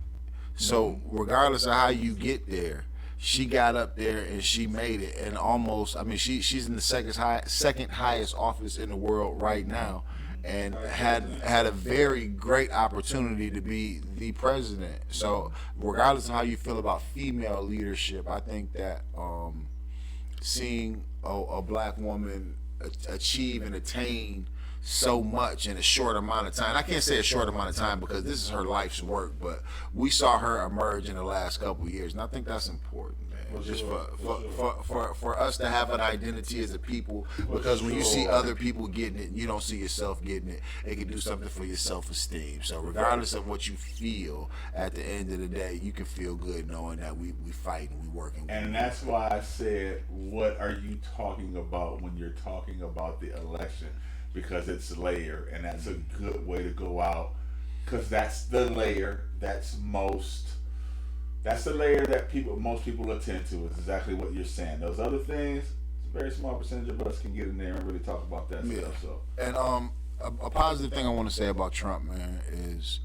So regardless of how you get there, she got up there and she made it, and almost. I mean, she's in the second highest office in the world right now, and had a very great opportunity to be the president. So regardless of how you feel about female leadership, I think that seeing a black woman achieve and attain so much in a short amount of time. I can't say a short amount of time because this is her life's work, but we saw her emerge in the last couple of years, and I think that's important, man. Just for us to have an identity as a people, because when you see other people getting it, you don't see yourself getting it. It can do something for your self-esteem. So regardless of what you feel, at the end of the day, you can feel good knowing that we fight and we working. And that's why I said, what are you talking about when you're talking about the election? Because it's layer, and that's a good way to go out, because that's the layer that's the layer that most people attend to, is exactly what you're saying. Those other things, a very small percentage of us can get in there and really talk about that stuff. So, and a positive thing I want to say about Trump, man, is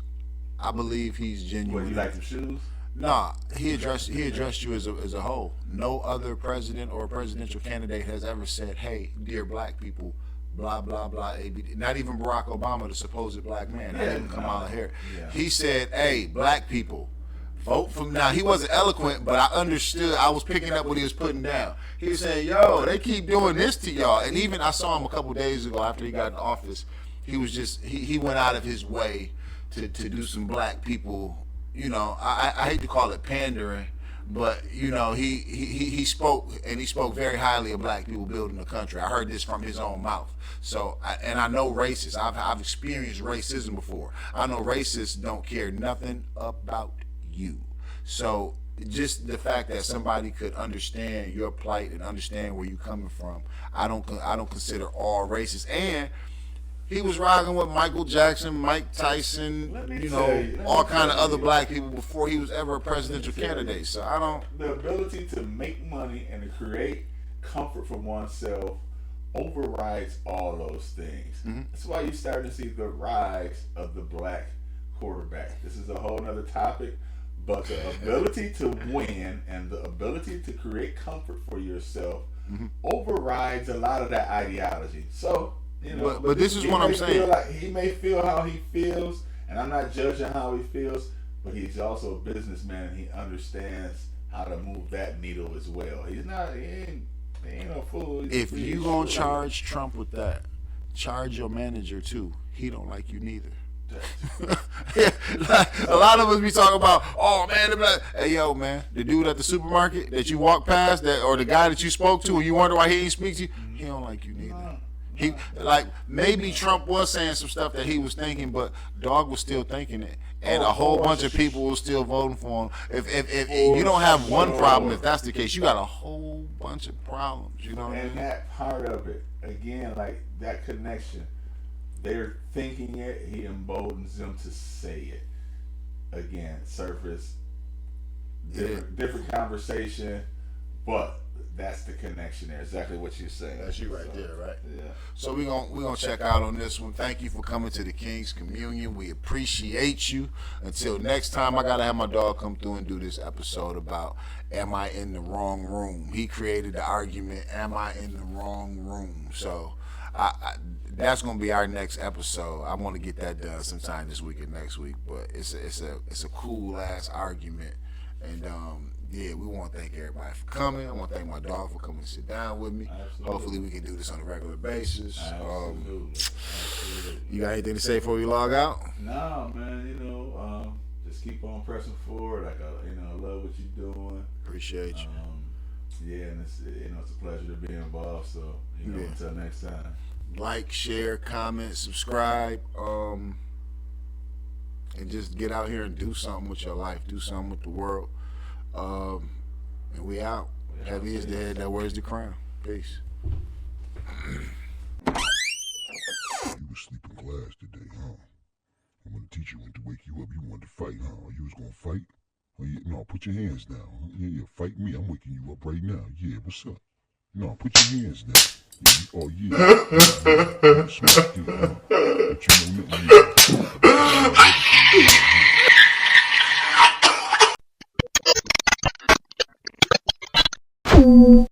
I believe he's genuine. What, you like them shoes? Nah, he addressed you as a whole. No other president or presidential candidate has ever said, "Hey, dear black people, blah blah blah." ABD. Not even Barack Obama, the supposed black man. Not even Kamala Harris. Yeah. He said, "Hey, black people, vote for me." Now, he wasn't eloquent, but I understood. I was picking up what he was putting down. He was saying, "Yo, they keep doing this to y'all." And even I saw him a couple days ago after he got in office. He was just he went out of his way to do some black people. You know, I hate to call it pandering, but you know, he spoke, and he spoke very highly of black people building the country. I heard this from his own mouth. So, and I know racists. I've experienced racism before. I know racists don't care nothing about you. So, just the fact that somebody could understand your plight and understand where you're coming from, I don't consider all racists. And He was rocking with Michael Jackson, Mike Tyson, Let me you tell know, you, let all me kind of tell other you. black people before he was ever a presidential candidate. So I don't. The ability to make money and to create comfort for oneself overrides all those things. That's why you start to see the rise of the black quarterback. This is a whole nother topic, but the ability to win and the ability to create comfort for yourself overrides a lot of that ideology. So, you know, But this is he what I'm may saying. feel like he may feel how he feels, and I'm not judging how he feels, but he's also a businessman and he understands how to move that needle as well. He ain't no fool. He's If pretty you gonna shrewd. charge Trump with that, charge your manager too. He don't like you neither. Yeah, like, a lot of us be talking about, oh man, they be like, hey yo man, the dude at the supermarket that you walk past, that or the guy that you spoke to, and you wonder why he ain't speak to you, he don't like you neither. He like maybe Trump was saying some stuff that he was thinking, but dog was still thinking it, and a whole bunch of people was still voting for him. If you don't have one problem, if that's the case, you got a whole bunch of problems. You know what I And mean? that part of it, again, like that connection, they're thinking it, he emboldens them to say it. Again, surface, different conversation, but that's the connection there. Exactly what you're saying. That's you right there, right? Yeah. So we're gonna check out on this one. Thank you for coming to the King's Communion. We appreciate you. Until next time, I gotta have my dog come through and do this episode about am I in the wrong room? He created the argument, am I in the wrong room? So that's gonna be our next episode. I want to get that done sometime this week or next week. But it's a cool ass argument, and yeah, we want to thank everybody for coming. I want to thank my dog for coming to sit down with me. Absolutely. Hopefully, we can do this on a regular basis. Absolutely. Absolutely. You got anything to say before we log out? No, man, you know, just keep on pressing forward. Like, I love what you're doing. Appreciate you. Yeah, and it's it's a pleasure to be involved. So, Yeah. until next time. Like, share, comment, subscribe, and just get out here and do something with your life. Do something with the world. And we out. Heavy is the head that wears the crown. Peace. You was asleep in class today, huh? And when the teacher went to wake you up, you wanted to fight, huh? You was gonna fight? Oh, yeah, no, put your hands down. Yeah, fight me. I'm waking you up right now. Yeah, what's up? No, put your hands down. Yeah, oh, yeah. You smart kid, huh? But you know nothing yet.